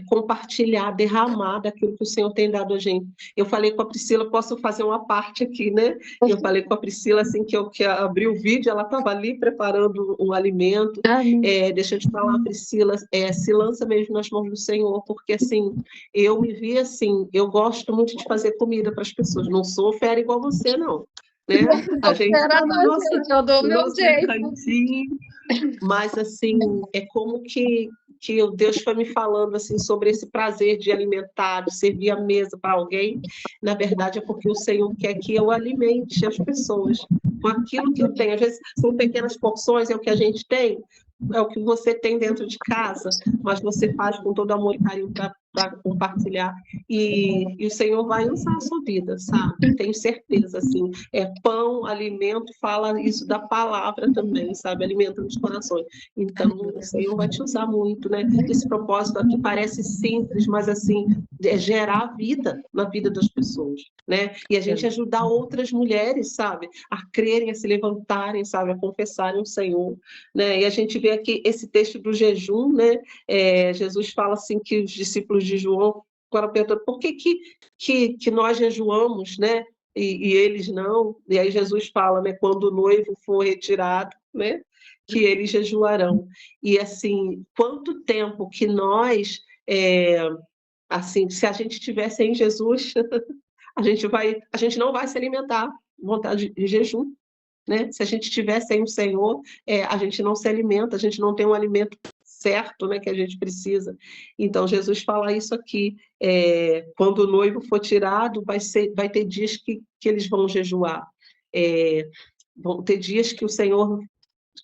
compartilhar, derramar daquilo que o Senhor tem dado a gente. Eu falei com a Priscila, posso fazer uma parte aqui, né? Eu falei com a Priscila, assim, que abri o vídeo, ela estava ali preparando um alimento. Deixa eu te falar, Priscila, se lança mesmo nas mãos do Senhor, porque, assim, eu me vi assim, eu gosto muito de fazer comida para as pessoas, não sou fera igual você, não. Né? A gente está no eu dou meu nosso jeito. cantinho, mas assim, é como que o Deus foi me falando assim sobre esse prazer de alimentar, de servir a mesa para alguém. Na verdade, é porque o Senhor quer que eu alimente as pessoas com aquilo que eu tenho. Às vezes são pequenas porções, é o que a gente tem, é o que você tem dentro de casa, mas você faz com todo amor e carinho para compartilhar, e o Senhor vai usar a sua vida, sabe? Tenho certeza, assim, pão, alimento, fala isso da palavra também, sabe? Alimenta os corações. Então, o Senhor vai te usar muito, né? Esse propósito aqui parece simples, mas, assim, gerar vida na vida das pessoas, né? E a gente ajudar outras mulheres, sabe? A crerem, a se levantarem, sabe? A confessarem o Senhor, né? E a gente vê aqui esse texto do jejum, né? Jesus fala assim que os discípulos de João ficaram perguntando por que nós jejuamos, né? E eles não. E aí Jesus fala, né? Quando o noivo for retirado, né? Que eles jejuarão. E assim, quanto tempo que nós, assim, se a gente estivesse em Jesus, a gente não vai se alimentar vontade de jejum. Né? Se a gente estiver sem o Senhor, a gente não se alimenta, a gente não tem um alimento certo, né, que a gente precisa. Então, Jesus fala isso aqui, quando o noivo for tirado, vai ter dias que eles vão jejuar. Vão ter dias que o Senhor,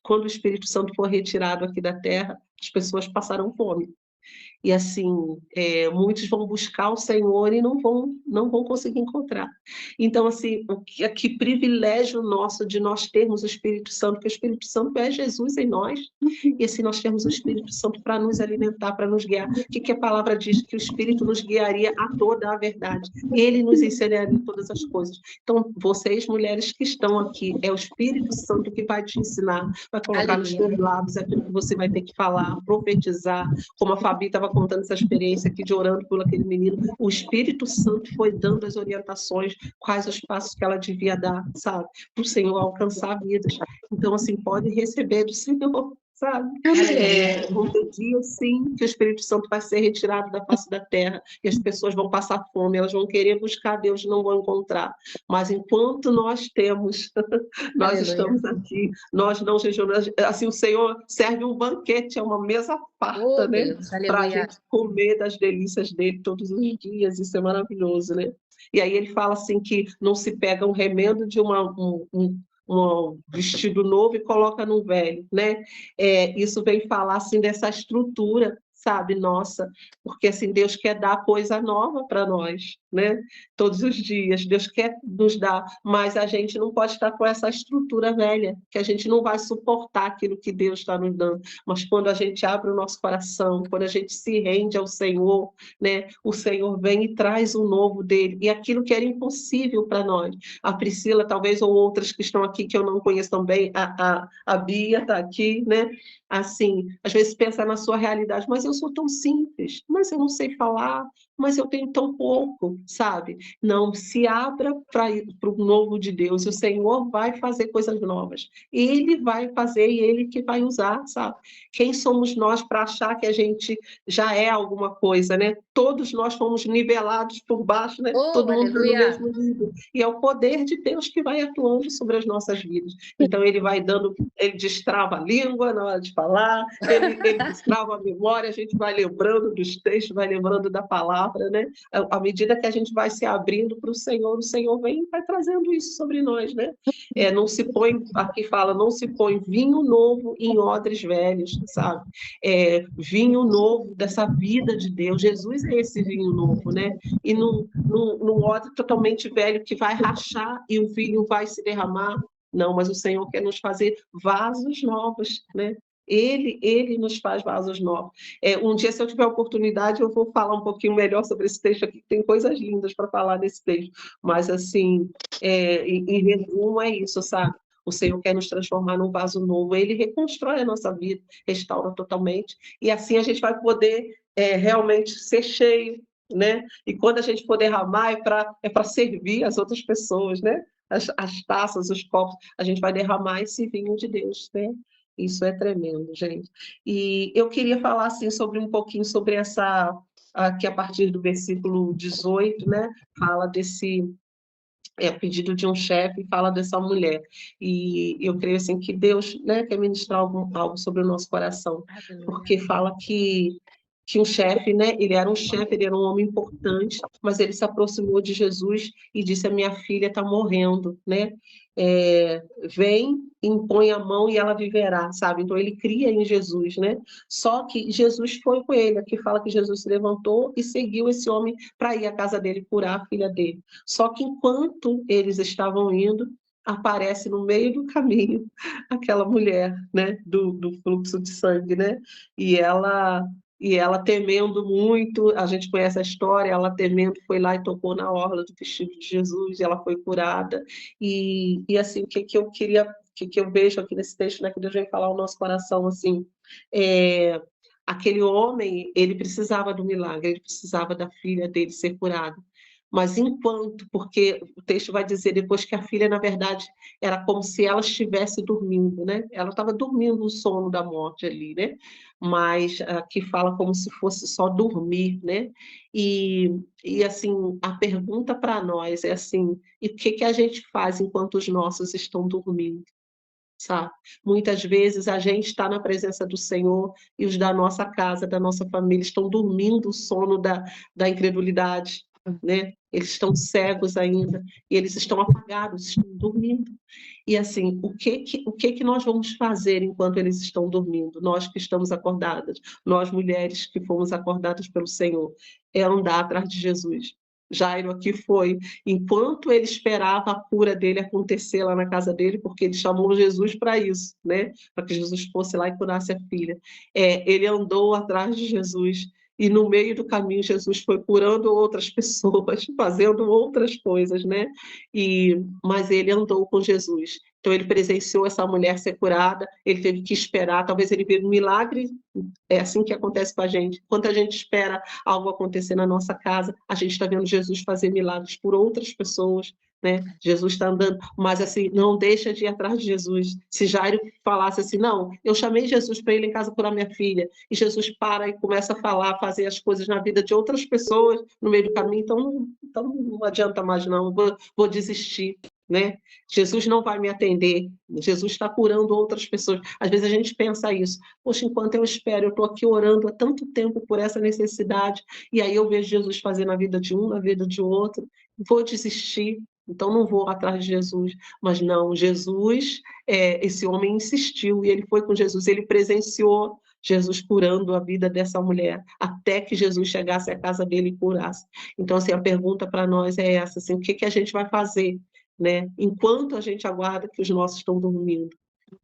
quando o Espírito Santo for retirado aqui da terra, as pessoas passarão fome. E assim, muitos vão buscar o Senhor e não vão conseguir encontrar. Então, assim, que privilégio nosso de nós termos o Espírito Santo, porque o Espírito Santo é Jesus em nós, e assim nós temos o Espírito Santo para nos alimentar, para nos guiar. O que a palavra diz? Que o Espírito nos guiaria a toda a verdade. Ele nos ensinaria todas as coisas. Então, vocês, mulheres que estão aqui, é o Espírito Santo que vai te ensinar, vai colocar nos seus lábios aquilo que você vai ter que falar, profetizar, como a Fabi estava contando essa experiência aqui de orando por aquele menino, o Espírito Santo foi dando as orientações, quais os passos que ela devia dar, sabe? Para o Senhor alcançar vidas. Então, assim, pode receber do Senhor, sabe? Vão ter dias, sim, que o Espírito Santo vai ser retirado da face da terra e as pessoas vão passar fome, elas vão querer buscar Deus e não vão encontrar. Mas enquanto nós temos, nós estamos aqui, nós não jejuamos, assim, o Senhor serve um banquete, é uma mesa farta, né? Para a gente comer das delícias dele todos os dias, isso é maravilhoso, né? E aí ele fala assim que não se pega um remendo de um vestido novo e coloca no velho, né? Isso vem falar assim dessa estrutura, sabe, nossa, porque assim Deus quer dar coisa nova para nós, né? Todos os dias Deus quer nos dar, mas a gente não pode estar com essa estrutura velha, que a gente não vai suportar aquilo que Deus está nos dando. Mas quando a gente abre o nosso coração, quando a gente se rende ao Senhor, né? O Senhor vem e traz o novo dele, e aquilo que era impossível para nós. A Priscila, talvez, ou outras que estão aqui que eu não conheço também, a Bia está aqui, né? Assim, às vezes pensa na sua realidade, mas eu sou tão simples, mas eu não sei falar, mas eu tenho tão pouco, sabe? Não, se abra para o novo de Deus, e o Senhor vai fazer coisas novas. Ele vai fazer e Ele que vai usar, sabe? Quem somos nós para achar que a gente já é alguma coisa, né? Todos nós fomos nivelados por baixo, né? Oh, Todo mundo no aleluia! mesmo nível. E é o poder de Deus que vai atuando sobre as nossas vidas. Então, Ele vai dando, Ele destrava a língua na hora de falar, ele destrava a memória, a gente vai lembrando dos textos, vai lembrando da palavra, né? À medida que a gente vai se abrindo para o Senhor vem e vai trazendo isso sobre nós, né? Não se põe, aqui fala, não se põe vinho novo em odres velhos, sabe? Vinho novo dessa vida de Deus. Jesus é esse vinho novo, né? E num odre totalmente velho que vai rachar e o vinho vai se derramar. Não, mas o Senhor quer nos fazer vasos novos, né? Ele nos faz vasos novos. Um dia, se eu tiver oportunidade, eu vou falar um pouquinho melhor sobre esse texto aqui, tem coisas lindas para falar nesse texto. Mas, assim, em resumo, é isso, sabe? O Senhor quer nos transformar num vaso novo. Ele reconstrói a nossa vida, restaura totalmente. E assim a gente vai poder realmente ser cheio, né? E quando a gente for derramar, é para servir as outras pessoas, né? As taças, os copos, a gente vai derramar esse vinho de Deus, né? Isso é tremendo, gente. E eu queria falar assim um pouquinho sobre essa aqui a partir do versículo 18, né? Fala desse pedido de um chefe, fala dessa mulher. E eu creio assim que Deus, né, quer ministrar algo sobre o nosso coração, porque fala que um chefe, né, ele era um chefe, ele era um homem importante, mas ele se aproximou de Jesus e disse: a minha filha está morrendo, né? Vem, impõe a mão e ela viverá, sabe? Então ele cria em Jesus, né? Só que Jesus foi com ele. Aqui fala que Jesus se levantou e seguiu esse homem para ir à casa dele curar a filha dele. Só que enquanto eles estavam indo, aparece no meio do caminho aquela mulher, né, do fluxo de sangue, né? E ela temendo muito, a gente conhece a história, ela temendo foi lá e tocou na orla do vestido de Jesus, e ela foi curada. E assim, o que eu queria, o que eu vejo aqui nesse texto, né, que Deus vem falar ao nosso coração, assim, aquele homem, ele precisava do milagre, ele precisava da filha dele ser curada. Mas enquanto, porque o texto vai dizer depois que a filha, na verdade, era como se ela estivesse dormindo, né? Ela estava dormindo o sono da morte ali, né? Mas aqui fala como se fosse só dormir, né? E assim, a pergunta para nós é assim: e o que a gente faz enquanto os nossos estão dormindo? Sabe? Muitas vezes a gente está na presença do Senhor e os da nossa casa, da nossa família, estão dormindo o sono da incredulidade, né? Eles estão cegos ainda e eles estão apagados, estão dormindo. E assim, o que nós vamos fazer enquanto eles estão dormindo? Nós que estamos acordadas, nós mulheres que fomos acordadas pelo Senhor, é andar atrás de Jesus. Jairo aqui foi, enquanto ele esperava a cura dele acontecer lá na casa dele, porque ele chamou Jesus para isso, né? Para que Jesus fosse lá e curasse a filha. Ele andou atrás de Jesus e no meio do caminho Jesus foi curando outras pessoas, fazendo outras coisas, né? Mas ele andou com Jesus. Então ele presenciou essa mulher ser curada, ele teve que esperar, talvez ele viu um milagre. É assim que acontece com a gente. Quando a gente espera algo acontecer na nossa casa, a gente está vendo Jesus fazer milagres por outras pessoas, né? Jesus está andando, mas assim, não deixa de ir atrás de Jesus. Se Jairo falasse assim, não, eu chamei Jesus para ir em casa curar minha filha, e Jesus para e começa a falar, fazer as coisas na vida de outras pessoas no meio do caminho, então não adianta mais não, vou desistir. Né? Jesus não vai me atender, Jesus está curando outras pessoas. Às vezes a gente pensa isso, poxa, enquanto eu espero, eu estou aqui orando há tanto tempo por essa necessidade, e aí eu vejo Jesus fazer na vida de um, na vida de outro, vou desistir, então não vou atrás de Jesus. Mas não, Jesus, esse homem insistiu, e ele foi com Jesus, ele presenciou Jesus curando a vida dessa mulher, até que Jesus chegasse à casa dele e curasse. Então, assim, a pergunta para nós é essa, assim, o que a gente vai fazer, né? Enquanto a gente aguarda que os nossos estão dormindo,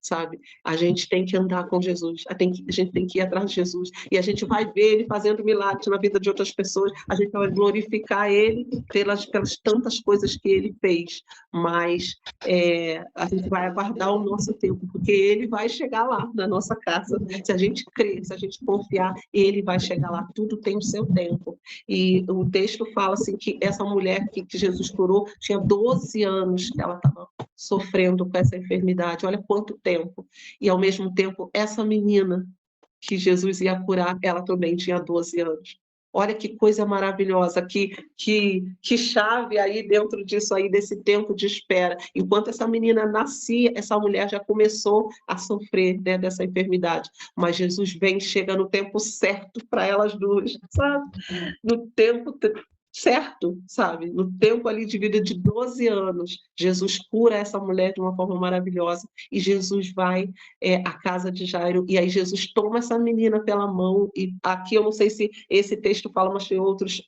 sabe? A gente tem que andar com Jesus, a gente tem que ir atrás de Jesus, e a gente vai ver Ele fazendo milagres na vida de outras pessoas, a gente vai glorificar Ele pelas tantas coisas que Ele fez, mas a gente vai aguardar o nosso tempo, porque Ele vai chegar lá na nossa casa, se a gente crer, se a gente confiar, Ele vai chegar lá, tudo tem o seu tempo. E o texto fala assim, que essa mulher que Jesus curou, tinha 12 anos que ela estava sofrendo com essa enfermidade, olha quanto tempo. E, ao mesmo tempo, essa menina que Jesus ia curar, ela também tinha 12 anos. Olha que coisa maravilhosa, que chave aí dentro disso aí, desse tempo de espera. Enquanto essa menina nascia, essa mulher já começou a sofrer, né, dessa enfermidade. Mas Jesus vem, chega no tempo certo para elas duas, sabe? No tempo certo, sabe? No tempo ali de vida de 12 anos, Jesus cura essa mulher de uma forma maravilhosa, e Jesus vai à casa de Jairo, e aí Jesus toma essa menina pela mão, e aqui eu não sei se esse texto fala, mas tem outros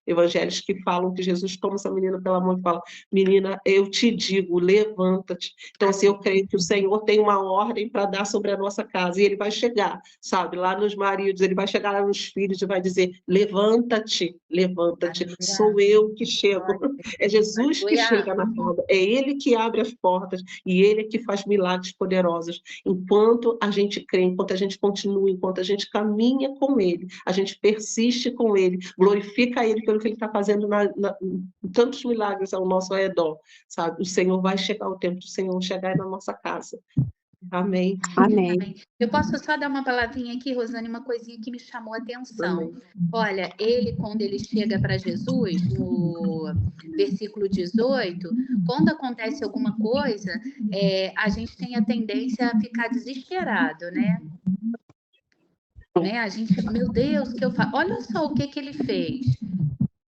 evangelhos que falam que Jesus toma essa menina pela mão e fala, menina, eu te digo, levanta-te. Então, assim, eu creio que o Senhor tem uma ordem para dar sobre a nossa casa, e Ele vai chegar, sabe, lá nos maridos, Ele vai chegar lá nos filhos e vai dizer, levanta-te, levanta-te, sou eu que chego, é Jesus que chega na casa, é Ele que abre as portas, e Ele é que faz milagres poderosos. Enquanto a gente crê, enquanto a gente continua, enquanto a gente caminha com Ele, a gente persiste com Ele, glorifica Ele pelo que Ele está fazendo em tantos milagres ao nosso redor, sabe? O Senhor vai chegar, o tempo do Senhor chegar na nossa casa. Amém. Amém. Eu posso só dar uma palavrinha aqui, Rosane, uma coisinha que me chamou a atenção. Amém. Olha, quando ele chega para Jesus, no versículo 18, quando acontece alguma coisa, a gente tem a tendência a ficar desesperado, né? A gente, meu Deus, o que eu faço? Olha só o que ele fez.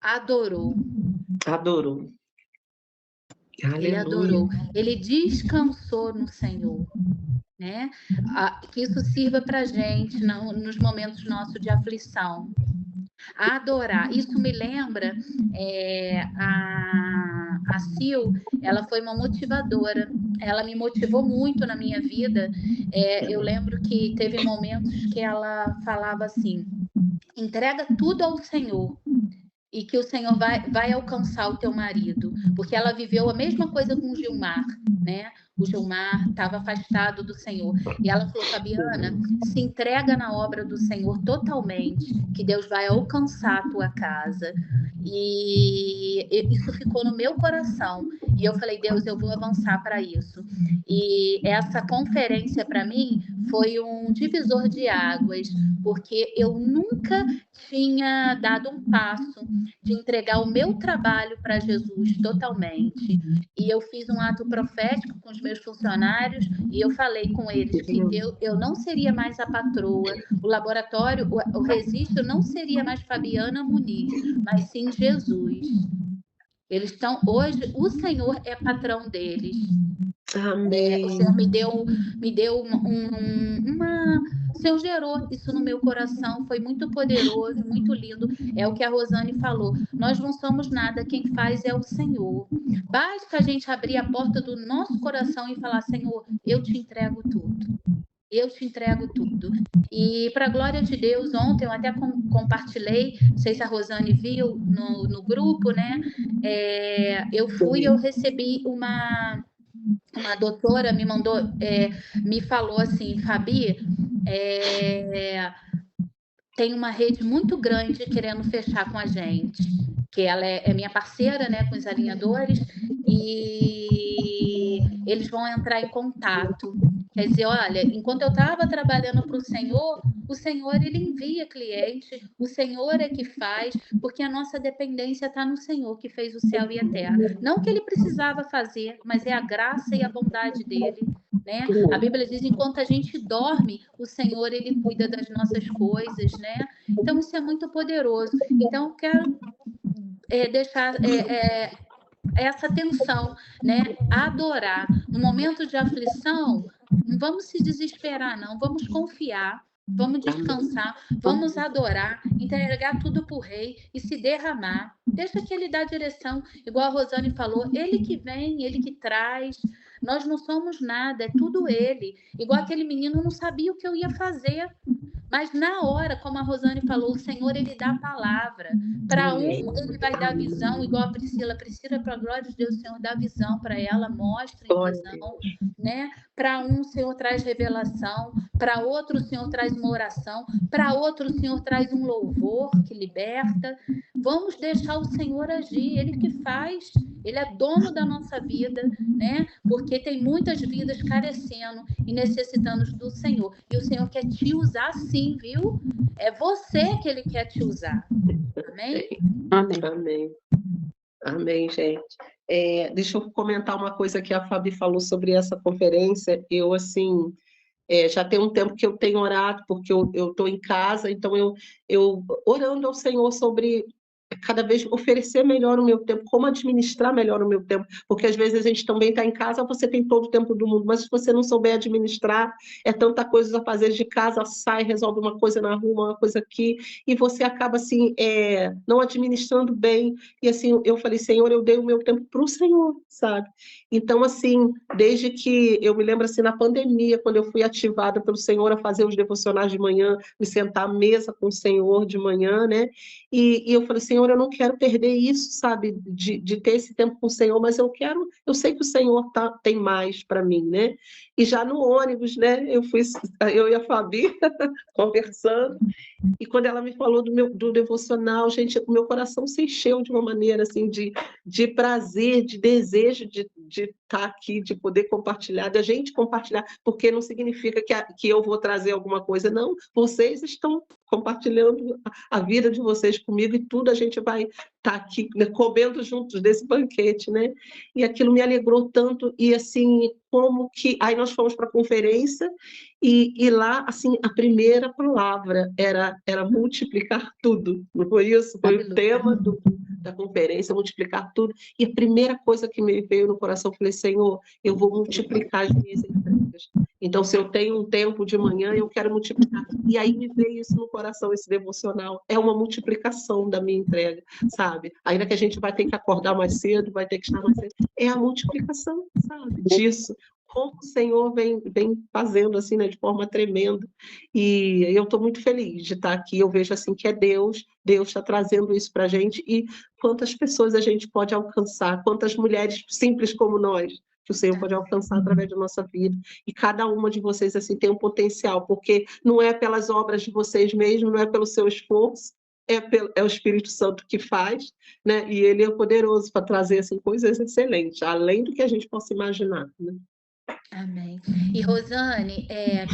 Adorou. Adorou. Ele Aleluia. adorou. Ele descansou no Senhor. Né? Que isso sirva para a gente nos momentos nossos de aflição. Adorar. Isso me lembra a Sil, ela foi uma motivadora. Ela me motivou muito na minha vida. Eu lembro que teve momentos que ela falava assim, entrega tudo ao Senhor, e que o Senhor vai alcançar o teu marido, porque ela viveu a mesma coisa com o Gilmar, né? O Gilmar estava afastado do Senhor, e ela falou, Fabiana, se entrega na obra do Senhor totalmente, que Deus vai alcançar a tua casa. E isso ficou no meu coração, e eu falei, Deus, eu vou avançar para isso. E essa conferência para mim foi um divisor de águas, porque eu nunca tinha dado um passo de entregar o meu trabalho para Jesus totalmente. E eu fiz um ato profético com os meus funcionários, e eu falei com eles que eu não seria mais a patroa, o laboratório, o registro não seria mais Fabiana Muniz, mas sim Jesus. Eles estão hoje, o Senhor é patrão deles. Amém. O Senhor me deu o Senhor gerou isso no meu coração, foi muito poderoso, muito lindo. É o que a Rosane falou, nós não somos nada, quem faz é o Senhor. Basta a gente abrir a porta do nosso coração e falar, Senhor, eu te entrego tudo. Eu te entrego tudo. E para a glória de Deus, ontem eu até compartilhei, não sei se a Rosane viu no grupo, né? Eu recebi uma doutora, me falou assim, Fabi, tem uma rede muito grande querendo fechar com a gente, que ela é minha parceira, né, com os alinhadores, e eles vão entrar em contato. Quer dizer, olha, enquanto eu estava trabalhando para o Senhor, ele envia cliente, o Senhor é que faz, porque a nossa dependência está no Senhor, que fez o céu e a terra. Não que ele precisava fazer, mas é a graça e a bondade dele, né? A Bíblia diz, enquanto a gente dorme, o Senhor, ele cuida das nossas coisas, né? Então, isso é muito poderoso. Então, eu quero deixar essa atenção, né? Adorar. No momento de aflição, não vamos se desesperar, não. Vamos confiar, Vamos Amém. descansar, vamos adorar, entregar tudo para o Rei e se derramar. Deixa que Ele dá direção, igual a Rosane falou, Ele que vem, Ele que traz. Nós não somos nada, é tudo Ele. Igual aquele menino não sabia o que eu ia fazer. Mas na hora, como a Rosane falou, o Senhor ele dá a palavra. Para um, ele vai dar visão, igual a Priscila. Priscila, para a glória de Deus, o Senhor dá visão para ela, mostra em Glória a visão, Deus. né? Para um, o Senhor traz revelação. Para outro, o Senhor traz uma oração. Para outro, o Senhor traz um louvor que liberta. Vamos deixar o Senhor agir, Ele que faz. Ele é dono da nossa vida, né? Porque tem muitas vidas carecendo e necessitando do Senhor. E o Senhor quer te usar sim, viu? É você que Ele quer te usar. Amém? Amém. Amém. Amém, gente. Deixa eu comentar uma coisa que a Fabi falou sobre essa conferência. Eu, assim, já tem um tempo que eu tenho orado, porque eu estou em casa, então eu orando ao Senhor sobre cada vez oferecer melhor o meu tempo, como administrar melhor o meu tempo, porque às vezes a gente também está em casa, você tem todo o tempo do mundo, mas se você não souber administrar, é tanta coisa a fazer de casa, sai, resolve uma coisa na rua, uma coisa aqui, e você acaba assim, não administrando bem, e assim, eu falei, Senhor, eu dei o meu tempo para o Senhor, sabe? Então, assim, desde que eu me lembro assim, na pandemia, quando eu fui ativada pelo Senhor a fazer os devocionais de manhã, me sentar à mesa com o Senhor de manhã, né? E eu falei, Senhor, eu não quero perder isso, sabe, de ter esse tempo com o Senhor, mas eu sei que o Senhor tem mais para mim, né? E já no ônibus, né, eu e a Fabi conversando, e quando ela me falou do devocional, gente, o meu coração se encheu de uma maneira assim de prazer, de desejo de estar aqui, de poder compartilhar, da gente compartilhar, porque não significa que eu vou trazer alguma coisa, não. Vocês estão compartilhando a vida de vocês comigo e tudo a gente vai estar aqui, né, comendo juntos desse banquete, né? E aquilo me alegrou tanto, e assim, como que... Aí nós fomos para a conferência, e lá, assim, a primeira palavra era multiplicar tudo, não foi isso? Foi o tema da conferência, multiplicar tudo. E a primeira coisa que me veio no coração, eu falei, Senhor, eu vou multiplicar as minhas entregas. Então, se eu tenho um tempo de manhã, eu quero multiplicar. E aí me veio isso no coração, esse devocional. É uma multiplicação da minha entrega, sabe? Ainda que a gente vai ter que acordar mais cedo, vai ter que estar mais cedo. É a multiplicação, sabe? Disso. Como o Senhor vem fazendo assim, né, de forma tremenda. E eu estou muito feliz de estar aqui. Eu vejo assim que é Deus está trazendo isso para a gente, e quantas pessoas a gente pode alcançar, quantas mulheres simples como nós, que o Senhor pode alcançar através da nossa vida. E cada uma de vocês assim tem um potencial, porque não é pelas obras de vocês mesmos, não é pelo seu esforço, é o Espírito Santo que faz, né? E ele é poderoso para trazer assim, coisas excelentes, além do que a gente possa imaginar, né? Amém. E Rosane,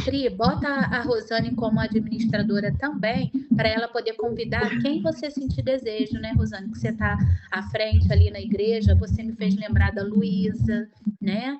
Pri, bota a Rosane como administradora também, para ela poder convidar quem você sentir desejo, né, Rosane? Que você está à frente ali na igreja, você me fez lembrar da Luísa, né?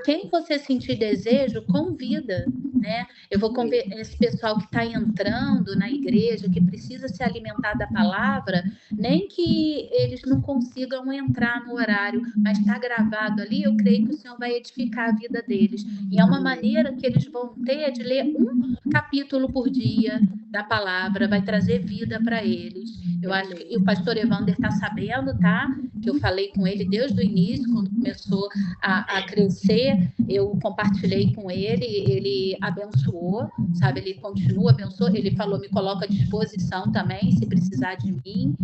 Quem você sentir desejo, convida, né? Eu vou convidar esse pessoal que está entrando na igreja, que precisa se alimentar da palavra, nem que eles não consigam entrar no horário, mas está gravado ali, eu creio que o Senhor vai edificar a vida deles. E é uma maneira que eles vão ter de ler um capítulo por dia da palavra, vai trazer vida para eles. Eu acho que o pastor Evander está sabendo, tá? Que eu falei com ele desde o início, quando começou a crescer, eu compartilhei com ele abençoou, sabe? Ele continua abençoando, ele falou, me coloca à disposição também, se precisar de mim,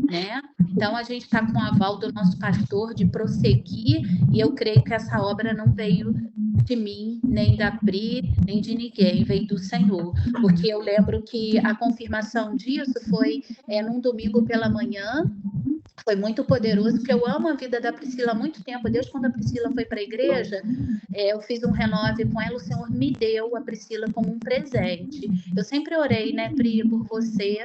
né? Então, a gente está com o aval do nosso pastor de prosseguir, e eu creio que essa obra não veio de mim, nem da Pri, nem de ninguém, veio do Senhor, porque eu lembro que a confirmação disso foi num domingo pela manhã. Foi muito poderoso, porque eu amo a vida da Priscila há muito tempo. Desde quando a Priscila foi para a igreja, eu fiz um renove com ela, o Senhor me deu a Priscila como um presente. Eu sempre orei, né, Pri, por você,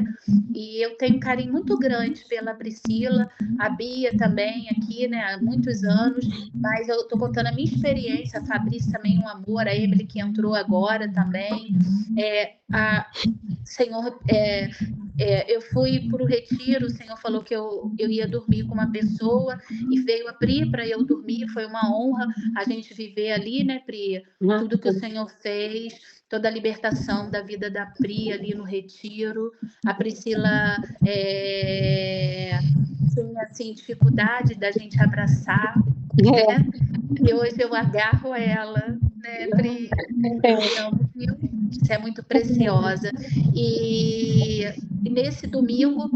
e eu tenho um carinho muito grande pela Priscila, a Bia também aqui, né, há muitos anos, mas eu estou contando a minha experiência, a Fabrício também um amor, a Emily que entrou agora também, Senhor, eu fui para o retiro, o Senhor falou que eu ia dormir com uma pessoa e veio a Pri para eu dormir, foi uma honra a gente viver ali, né, Pri? Tudo que o Senhor fez. toda a libertação da vida da Pri ali no retiro. A Priscila tinha assim, dificuldade da gente abraçar, né? E hoje eu agarro ela, né, Pri? Você é muito preciosa. E nesse domingo,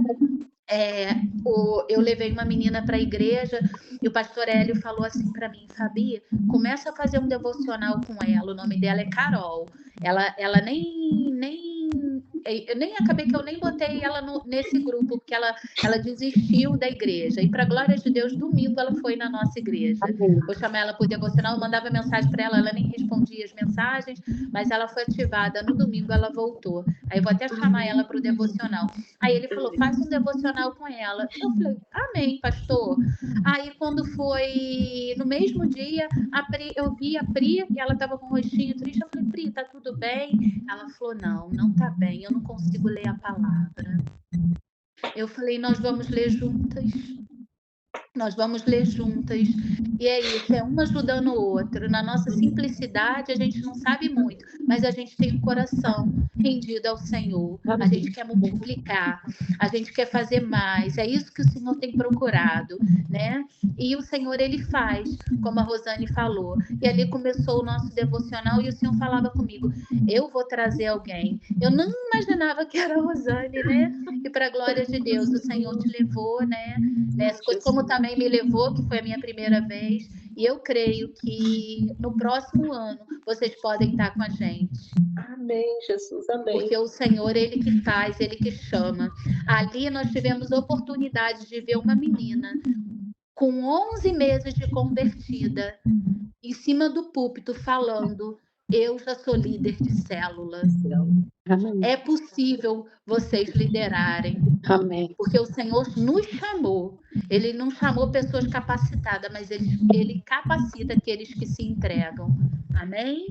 eu levei uma menina para a igreja e o pastor Hélio falou assim para mim: Fabi, começa a fazer um devocional com ela. O nome dela é Carol. Ela eu nem acabei que eu nem botei ela nesse grupo, porque ela desistiu da igreja. E, para a glória de Deus, domingo ela foi na nossa igreja. Vou chamar ela por devocional, eu mandava mensagem para ela nem respondia as mensagens, mas ela foi ativada. No domingo ela voltou. Aí eu vou até chamar ela para o devocional. Aí ele falou: faz um devocional com ela. Eu falei: amém, pastor. Aí, quando foi no mesmo dia, eu vi a Pri, e ela estava com um rostinho triste. Eu falei: Pri, tá tudo bem? Ela falou: não tá bem, eu não consigo ler a palavra. Eu falei: nós vamos ler juntas. Nós vamos ler juntas. E é isso, é uma ajudando o outro. Na nossa simplicidade, a gente não sabe muito, mas a gente tem um coração rendido ao Senhor. A gente quer multiplicar, a gente quer fazer mais. É isso que o Senhor tem procurado, né? E o Senhor, Ele faz, como a Rosane falou. E ali começou o nosso devocional e o Senhor falava comigo: eu vou trazer alguém. Eu não imaginava que era a Rosane, né? E, para a glória de Deus, o Senhor te levou, né? Como também me levou, que foi a minha primeira vez. E eu creio que no próximo ano vocês podem estar com a gente. Amém, Jesus, amém. Porque o Senhor, Ele que faz, Ele que chama. Ali nós tivemos a oportunidade de ver uma menina com 11 meses de convertida, em cima do púlpito, falando: eu já sou líder de célula. Amém. É possível vocês liderarem. Amém. Porque o Senhor nos chamou. Ele não chamou pessoas capacitadas, mas ele capacita aqueles que se entregam. Amém?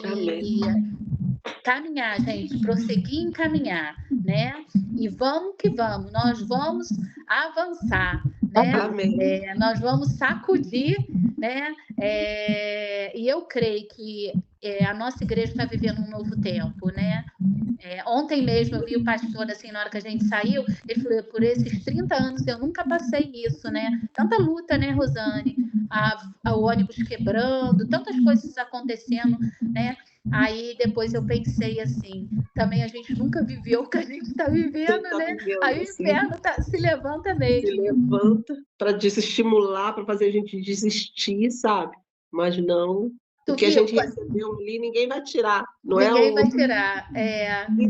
Amém. Caminhar, gente, prosseguir em caminhar, né? E vamos que vamos, nós vamos avançar, né? Amém. Nós vamos sacudir, né? E eu creio que a nossa igreja está vivendo um novo tempo, né? Ontem mesmo eu vi o pastor, assim, na hora que a gente saiu, ele falou: por esses 30 anos eu nunca passei isso, né? Tanta luta, né, Rosane? O ônibus quebrando, tantas coisas acontecendo, né? Aí depois eu pensei assim: também a gente nunca viveu o que a gente está vivendo, né? Aí o inferno se levanta mesmo. Se levanta para desestimular, para fazer a gente desistir, sabe? Mas não. O que a gente recebeu ali, ninguém vai tirar. Ninguém vai tirar.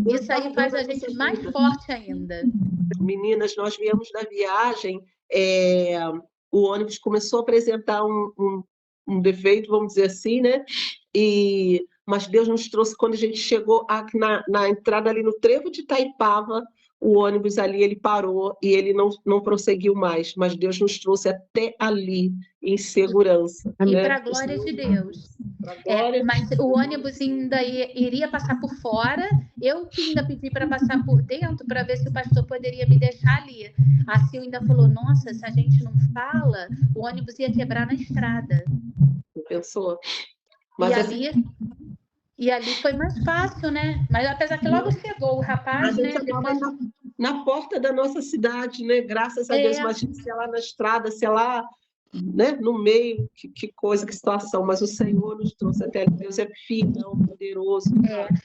Isso aí faz a gente mais forte ainda. Meninas, nós viemos da viagem, o ônibus começou a apresentar um defeito, vamos dizer assim, né? Mas Deus nos trouxe, quando a gente chegou na entrada ali no trevo de Itaipava, o ônibus ali, ele parou e ele não prosseguiu mais, mas Deus nos trouxe até ali, em segurança. E para a glória de Deus. Mas o ônibus ainda iria passar por fora, eu que ainda pedi para passar por dentro, para ver se o pastor poderia me deixar ali. A Sil ainda falou: nossa, se a gente não fala, o ônibus ia quebrar na estrada. Pensou? Mas E ali foi mais fácil, né? Mas apesar que logo chegou o rapaz, né? Depois... na porta da nossa cidade, né? Graças a Deus. Imagina se é lá na estrada, se é lá, né? No meio, que coisa, que situação. Mas o Senhor nos trouxe até ali. Deus é fiel, poderoso.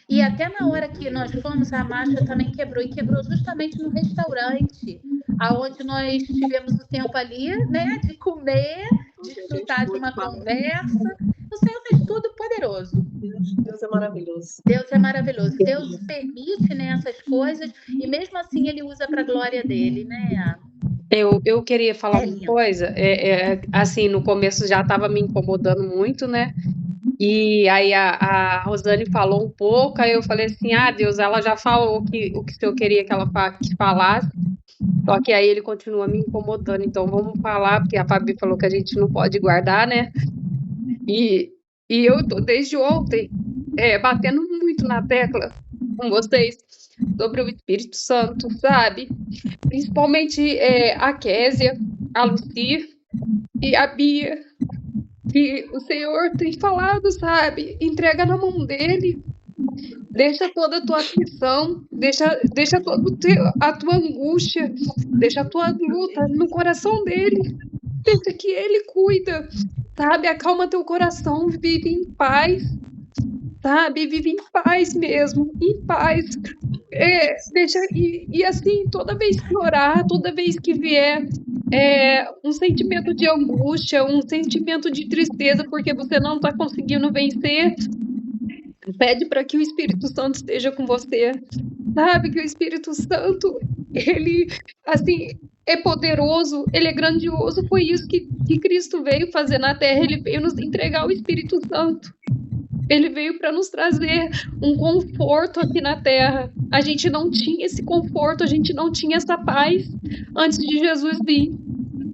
E até na hora que nós fomos, a marcha também quebrou. E quebrou justamente no restaurante, aonde nós tivemos o tempo ali, né? De comer, de desfrutar de uma conversa. O Senhor fez tudo poderoso. Deus é maravilhoso. Deus é maravilhoso. Deus permite, né, essas coisas, e mesmo assim Ele usa para a glória dele, né? Eu queria falar uma coisa. Assim, no começo já estava me incomodando muito, né? E aí a Rosane falou um pouco, aí eu falei assim: Deus, ela já falou o que o Senhor queria que ela falasse. Só que aí ele continua me incomodando, então vamos falar, porque a Fabi falou que a gente não pode guardar, né? E eu tô desde ontem batendo muito na tecla com vocês sobre o Espírito Santo, sabe? Principalmente a Késia, a Lucy e a Bia, que o Senhor tem falado, sabe? Entrega na mão dele, Deixa toda a tua aflição, deixa toda a tua angústia, deixa a tua luta no coração dele. Deixa que ele cuida, sabe? Acalma teu coração, vive em paz, sabe? Vive em paz mesmo, em paz. Deixa, e assim, toda vez que orar, toda vez que vier um sentimento de angústia, um sentimento de tristeza, porque você não está conseguindo vencer, pede para que o Espírito Santo esteja com você, sabe? Que o Espírito Santo, ele, assim, é poderoso, ele é grandioso. Foi isso que Cristo veio fazer na Terra, ele veio nos entregar o Espírito Santo. Ele veio para nos trazer um conforto aqui na Terra. A gente não tinha esse conforto, a gente não tinha essa paz antes de Jesus vir.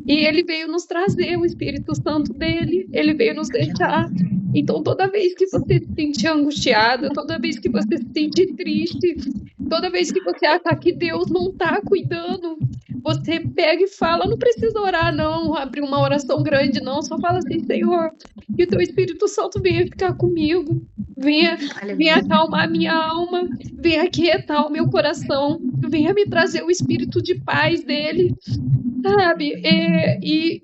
E ele veio nos trazer o Espírito Santo dele, ele veio nos deixar. Então, toda vez que você se sentir angustiada, toda vez que você se sentir triste, toda vez que você achar que Deus não está cuidando, você pega e fala, não precisa orar não, abrir uma oração grande não, só fala assim, Senhor, que o teu Espírito Santo venha ficar comigo, venha acalmar minha alma, venha aquietar o meu coração, venha me trazer o espírito de paz dele, sabe? E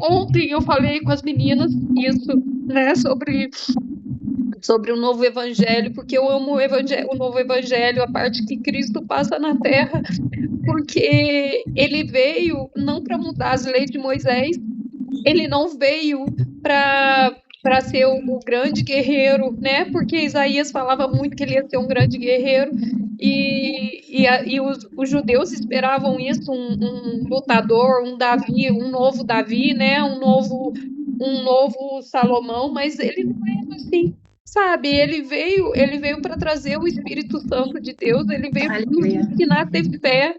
ontem eu falei com as meninas isso, né, sobre o novo evangelho, porque eu amo o novo evangelho, a parte que Cristo passa na Terra, porque ele veio não para mudar as leis de Moisés, ele não veio para ser o grande guerreiro, né? Porque Isaías falava muito que ele ia ser um grande guerreiro, e os judeus esperavam isso, um lutador, um Davi, um novo Davi, né? Um novo Salomão, mas ele não é assim. Sabe, ele veio para trazer o Espírito Santo de Deus, ele veio para nos ensinar a ter fé,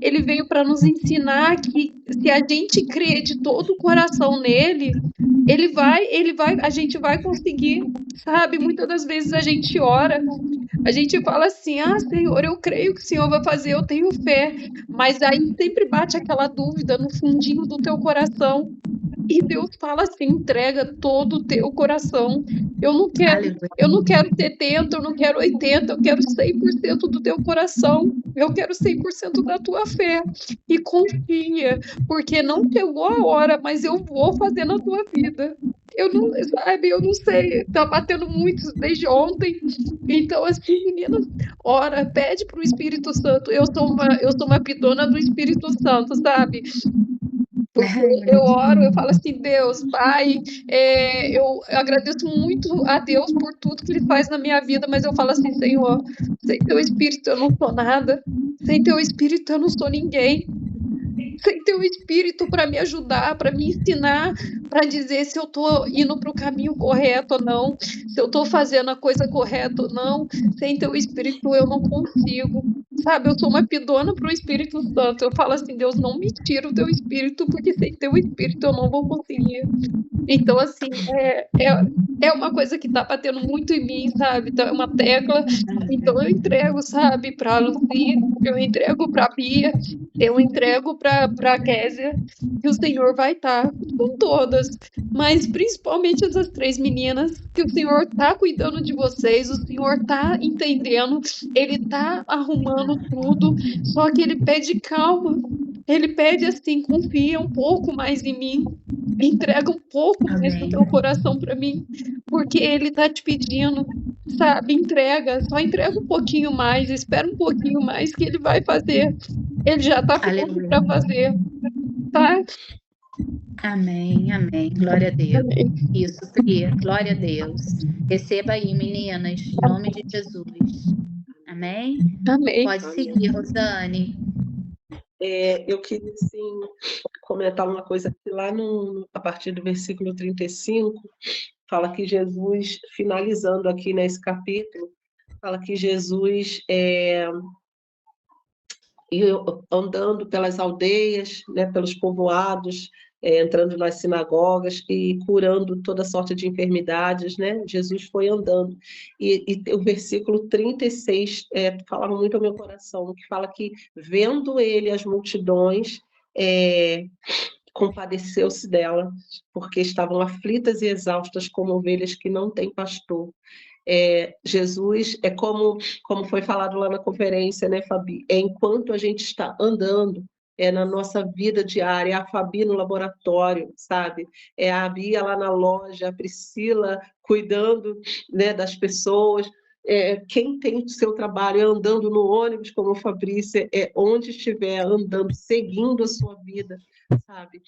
ele veio para nos ensinar que se a gente crê de todo o coração nele, a gente vai conseguir, sabe? Muitas das vezes a gente ora, a gente fala assim, Senhor, eu creio que o Senhor vai fazer, eu tenho fé, mas aí sempre bate aquela dúvida no fundinho do teu coração, e Deus fala assim, entrega todo o teu coração. Eu não quero 70, eu não quero 80, eu quero 100% do teu coração. Eu quero 100% da tua fé. E confia, porque não chegou a hora, mas eu vou fazer na tua vida. Eu não sei, tá batendo muito desde ontem. Então, assim, meninas, ora, pede pro Espírito Santo. Eu sou uma pidona do Espírito Santo, sabe? Porque eu oro, eu falo assim, Deus, Pai, eu agradeço muito a Deus por tudo que Ele faz na minha vida, mas eu falo assim, Senhor, sem teu Espírito eu não sou nada, sem teu Espírito eu não sou ninguém, sem teu Espírito para me ajudar, para me ensinar, para dizer se eu estou indo para o caminho correto ou não, se eu estou fazendo a coisa correta ou não, sem teu Espírito eu não consigo. Sabe, eu sou uma pidona para o Espírito Santo. Eu falo assim, Deus, não me tira o teu Espírito, porque sem teu Espírito eu não vou conseguir. Então, assim, é uma coisa que tá batendo muito em mim, sabe? Então, é uma tecla. Então, eu entrego, sabe, para a Lucia, eu entrego para a Bia, eu entrego para a Késia, que o Senhor vai estar com todas, mas principalmente essas 3 meninas, que o Senhor tá cuidando de vocês, o Senhor tá entendendo, Ele tá arrumando tudo, só que Ele pede calma, Ele pede assim, confia um pouco mais em mim, entrega um pouco mais do teu coração para mim, porque Ele tá te pedindo, sabe, só entrega um pouquinho mais, espera um pouquinho mais que Ele vai fazer, Ele já tá pronto para fazer, tá? Amém, glória a Deus. Amém. Isso, Pri, glória a Deus. Receba aí, meninas, em nome de Jesus. Amém? Amém. Pode seguir, Rosane. Eu queria, assim, comentar uma coisa que lá a partir do versículo 35, fala que Jesus, finalizando aqui nesse capítulo, fala que Jesus andando pelas aldeias, né, pelos povoados, entrando nas sinagogas e curando toda sorte de enfermidades, né? Jesus foi andando. E o versículo 36 falava muito ao meu coração, que fala que, vendo ele as multidões, compadeceu-se dela, porque estavam aflitas e exaustas como ovelhas que não têm pastor. Jesus é como foi falado lá na conferência, né, Fabi? Enquanto a gente está andando, na nossa vida diária, é a Fabi no laboratório, sabe? É a Bia lá na loja, a Priscila cuidando, né, das pessoas. Quem tem o seu trabalho andando no ônibus, como o Fabrício, onde estiver andando, seguindo a sua vida, sabe?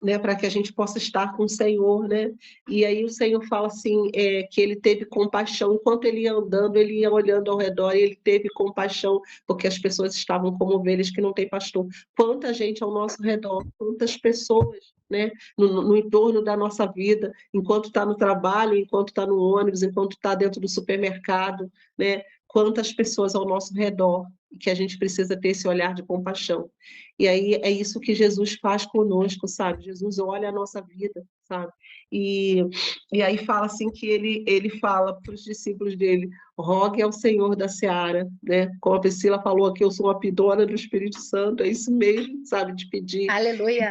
Né, para que a gente possa estar com o Senhor, né? E aí o Senhor fala assim, que ele teve compaixão, enquanto ele ia andando, ele ia olhando ao redor, e ele teve compaixão, porque as pessoas estavam como ovelhas que não têm pastor. Quanta gente ao nosso redor, quantas pessoas, né, no entorno da nossa vida, enquanto está no trabalho, enquanto está no ônibus, enquanto está dentro do supermercado, né? Quantas pessoas ao nosso redor, que a gente precisa ter esse olhar de compaixão. E aí é isso que Jesus faz conosco, sabe? Jesus olha a nossa vida, sabe? E aí fala assim que ele fala para os discípulos dele, rogue ao Senhor da seara, né? Como a Priscila falou aqui, eu sou uma pidona do Espírito Santo, é isso mesmo, sabe? De pedir. Aleluia.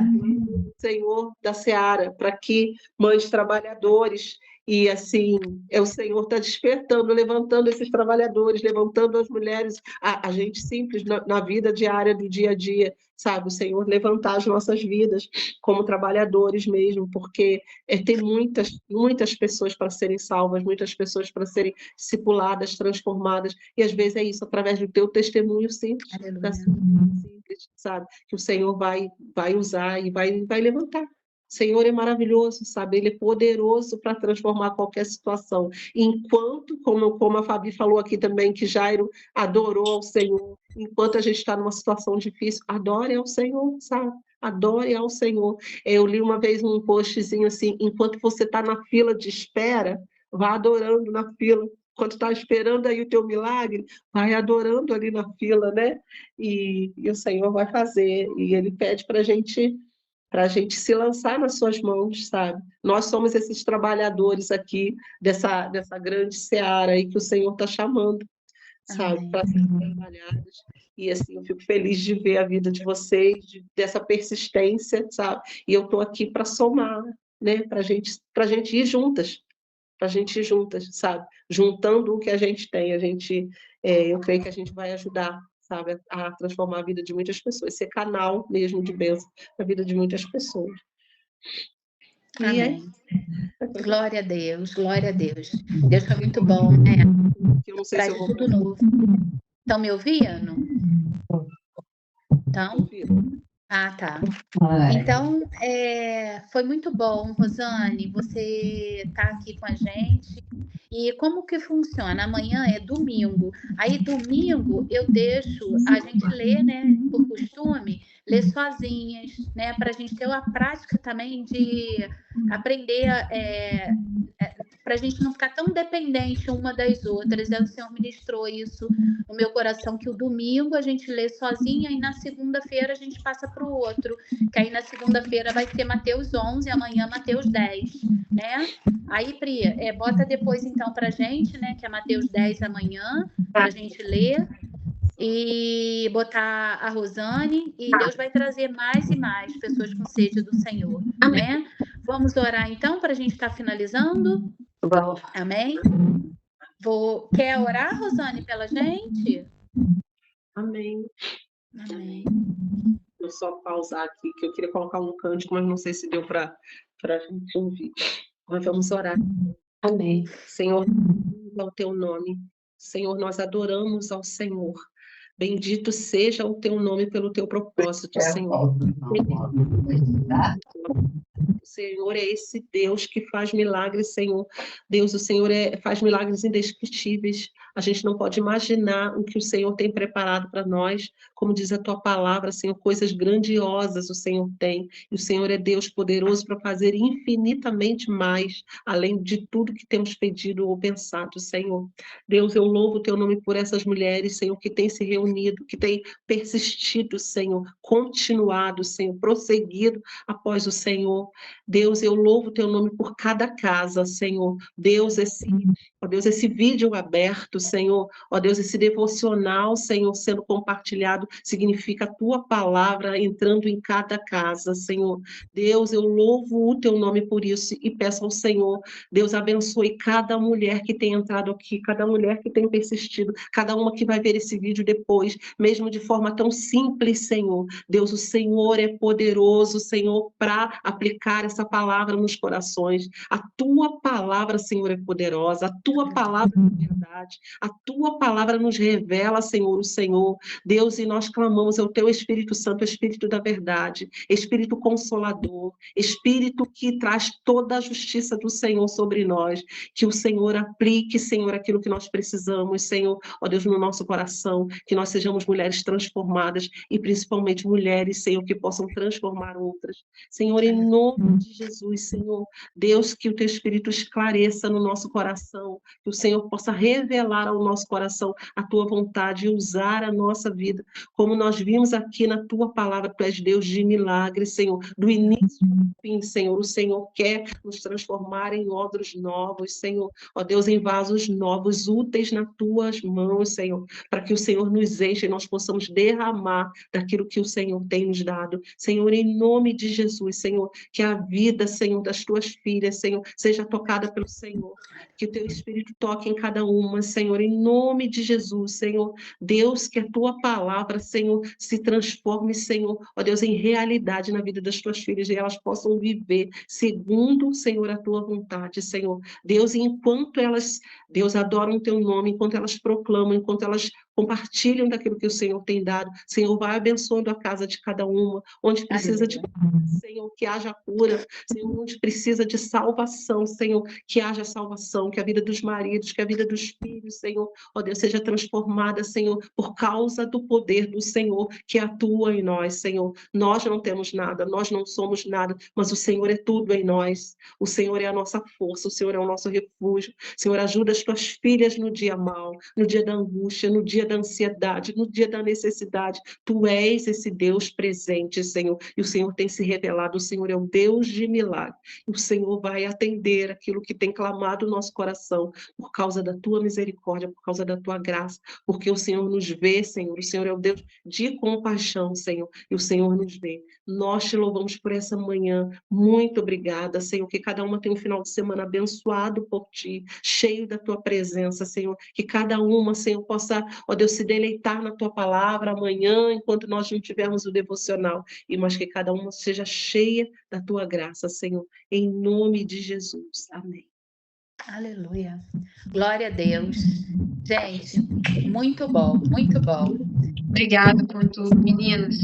Senhor da seara, para que mande trabalhadores, e assim, o Senhor está despertando, levantando esses trabalhadores, levantando as mulheres, a gente simples na vida diária, do dia a dia, sabe? O Senhor levantar as nossas vidas como trabalhadores mesmo, porque tem muitas pessoas para serem salvas, muitas pessoas para serem discipuladas, transformadas, e às vezes é isso, através do teu testemunho simples, da sua vida simples, sabe? Que o Senhor vai usar e vai levantar. O Senhor é maravilhoso, sabe? Ele é poderoso para transformar qualquer situação. Enquanto, como a Fabi falou aqui também, que Jairo adorou ao Senhor, enquanto a gente está numa situação difícil, adore ao Senhor, sabe? Adore ao Senhor. Eu li uma vez um postzinho assim, enquanto você está na fila de espera, vá adorando na fila. Quando está esperando aí o teu milagre, vai adorando ali na fila, né? E o Senhor vai fazer. E Ele pede para a gente se lançar nas suas mãos, sabe? Nós somos esses trabalhadores aqui dessa grande seara aí que o Senhor está chamando, sabe? Para serem trabalhados. E assim, eu fico feliz de ver a vida de vocês, dessa persistência, sabe? E eu estou aqui para somar, né? Para a gente ir juntas, sabe? Juntando o que a gente tem, eu creio que a gente vai ajudar, sabe, a transformar a vida de muitas pessoas, ser canal mesmo de bênção na vida de muitas pessoas. Amém. Glória a Deus, glória a Deus. Deus foi muito bom, né? Eu não sei se eu vou... tudo novo. Estão me ouvindo? Então? Ah, tá. Então, foi muito bom, Rosane, você tá aqui com a gente. E como que funciona? Amanhã é domingo. Aí, domingo, eu deixo a gente ler, né, por costume, ler sozinhas, né, para a gente ter a prática também de aprender, para a gente não ficar tão dependente uma das outras. Aí o Senhor ministrou isso no meu coração, que o domingo a gente lê sozinha e na segunda-feira a gente passa para o outro, que aí na segunda-feira vai ser Mateus 11, amanhã Mateus 10, né? Aí, Pri, bota depois então para a gente, né, que é Mateus 10 amanhã, para a gente ler, e botar a Rosane, e Deus vai trazer mais e mais pessoas com sede do Senhor, né? Vamos orar então para a gente estar finalizando? Vamos. Amém? Quer orar, Rosane, pela gente? Amém. Amém. Vou só pausar aqui, que eu queria colocar um cântico, mas não sei se deu para a gente ouvir. Mas vamos orar. Amém. Senhor, ao teu nome. Senhor, nós adoramos ao Senhor. Bendito seja o teu nome pelo teu propósito, Senhor. O Senhor é esse Deus que faz milagres, Senhor. Deus, o Senhor faz milagres indescritíveis. A gente não pode imaginar o que o Senhor tem preparado para nós. Como diz a tua palavra, Senhor, coisas grandiosas o Senhor tem. E o Senhor é Deus poderoso para fazer infinitamente mais, além de tudo que temos pedido ou pensado, Senhor. Deus, eu louvo o teu nome por essas mulheres, Senhor, que têm se reunido, que têm persistido, Senhor, continuado, Senhor, prosseguido após o Senhor. Deus, eu louvo teu nome por cada casa, Senhor. Deus, ó Deus, esse vídeo aberto, Senhor, ó Deus, esse devocional, Senhor, sendo compartilhado, significa a tua palavra entrando em cada casa, Senhor. Deus, eu louvo o teu nome por isso e peço ao Senhor, Deus, abençoe cada mulher que tem entrado aqui, cada mulher que tem persistido, cada uma que vai ver esse vídeo depois, mesmo de forma tão simples, Senhor. Deus, o Senhor é poderoso, Senhor, para aplicar essa palavra nos corações. A tua palavra, Senhor, é poderosa, a tua palavra é verdade, a tua palavra nos revela, Senhor, o Senhor. Deus, e nós clamamos ao teu Espírito Santo, Espírito da verdade, Espírito consolador, Espírito que traz toda a justiça do Senhor sobre nós, que o Senhor aplique, Senhor, aquilo que nós precisamos, Senhor, ó Deus, no nosso coração, que nós sejamos mulheres transformadas e principalmente mulheres, Senhor, que possam transformar outras. Senhor, em nome de Jesus, Senhor, Deus, que o teu Espírito esclareça no nosso coração, que o Senhor possa revelar ao nosso coração a tua vontade e usar a nossa vida, como nós vimos aqui na tua palavra, tu és Deus de milagres, Senhor, do início ao fim, Senhor, o Senhor quer nos transformar em odres novos, Senhor, ó Deus, em vasos novos, úteis nas tuas mãos, Senhor, para que o Senhor nos enche e nós possamos derramar daquilo que o Senhor tem nos dado, Senhor, em nome de Jesus, Senhor, que a vida, Senhor, das tuas filhas, Senhor, seja tocada pelo Senhor, que o teu Espírito toque em cada uma, Senhor, em nome de Jesus, Senhor, Deus, que a tua palavra, Senhor, se transforme, Senhor, ó Deus, em realidade na vida das tuas filhas e elas possam viver segundo, Senhor, a tua vontade, Senhor, Deus, e enquanto elas, Deus, adoram o teu nome, enquanto elas proclamam, enquanto elas compartilham daquilo que o Senhor tem dado, Senhor, vai abençoando a casa de cada uma, onde precisa de cura, Senhor, que haja cura, Senhor, onde precisa de salvação, Senhor, que haja salvação, que a vida dos maridos, que a vida dos filhos, Senhor, ó Deus, seja transformada, Senhor, por causa do poder do Senhor que atua em nós, Senhor. Nós não temos nada, nós não somos nada, mas o Senhor é tudo em nós. O Senhor é a nossa força, o Senhor é o nosso refúgio. Senhor, ajuda as tuas filhas no dia mau, no dia da angústia, no dia da ansiedade, no dia da necessidade. Tu és esse Deus presente, Senhor, e o Senhor tem se revelado, o Senhor é um Deus de milagre. O Senhor vai atender aquilo que tem clamado o nosso coração, por causa da tua misericórdia, por causa da tua graça, porque o Senhor nos vê, Senhor, o Senhor é o Deus de compaixão, Senhor, e o Senhor nos vê. Nós te louvamos por essa manhã, muito obrigada, Senhor, que cada uma tenha um final de semana abençoado por ti, cheio da tua presença, Senhor, que cada uma, Senhor, possa, ó Deus, se deleitar na tua palavra amanhã, enquanto nós não tivermos o devocional, mas que cada uma seja cheia da tua graça, Senhor, em nome de Jesus. Amém. Aleluia. Glória a Deus. Gente, muito bom, muito bom. Obrigada por tudo, meninas.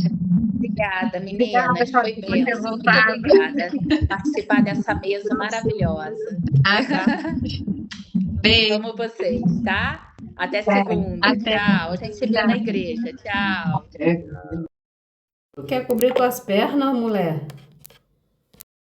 Obrigada, meninas. Foi bênção. Muito obrigada por participar dessa mesa maravilhosa. Beijo. Amo vocês, tá? Até segunda. Tchau. A gente se vê na igreja. Tchau. Quer cobrir tuas pernas, mulher?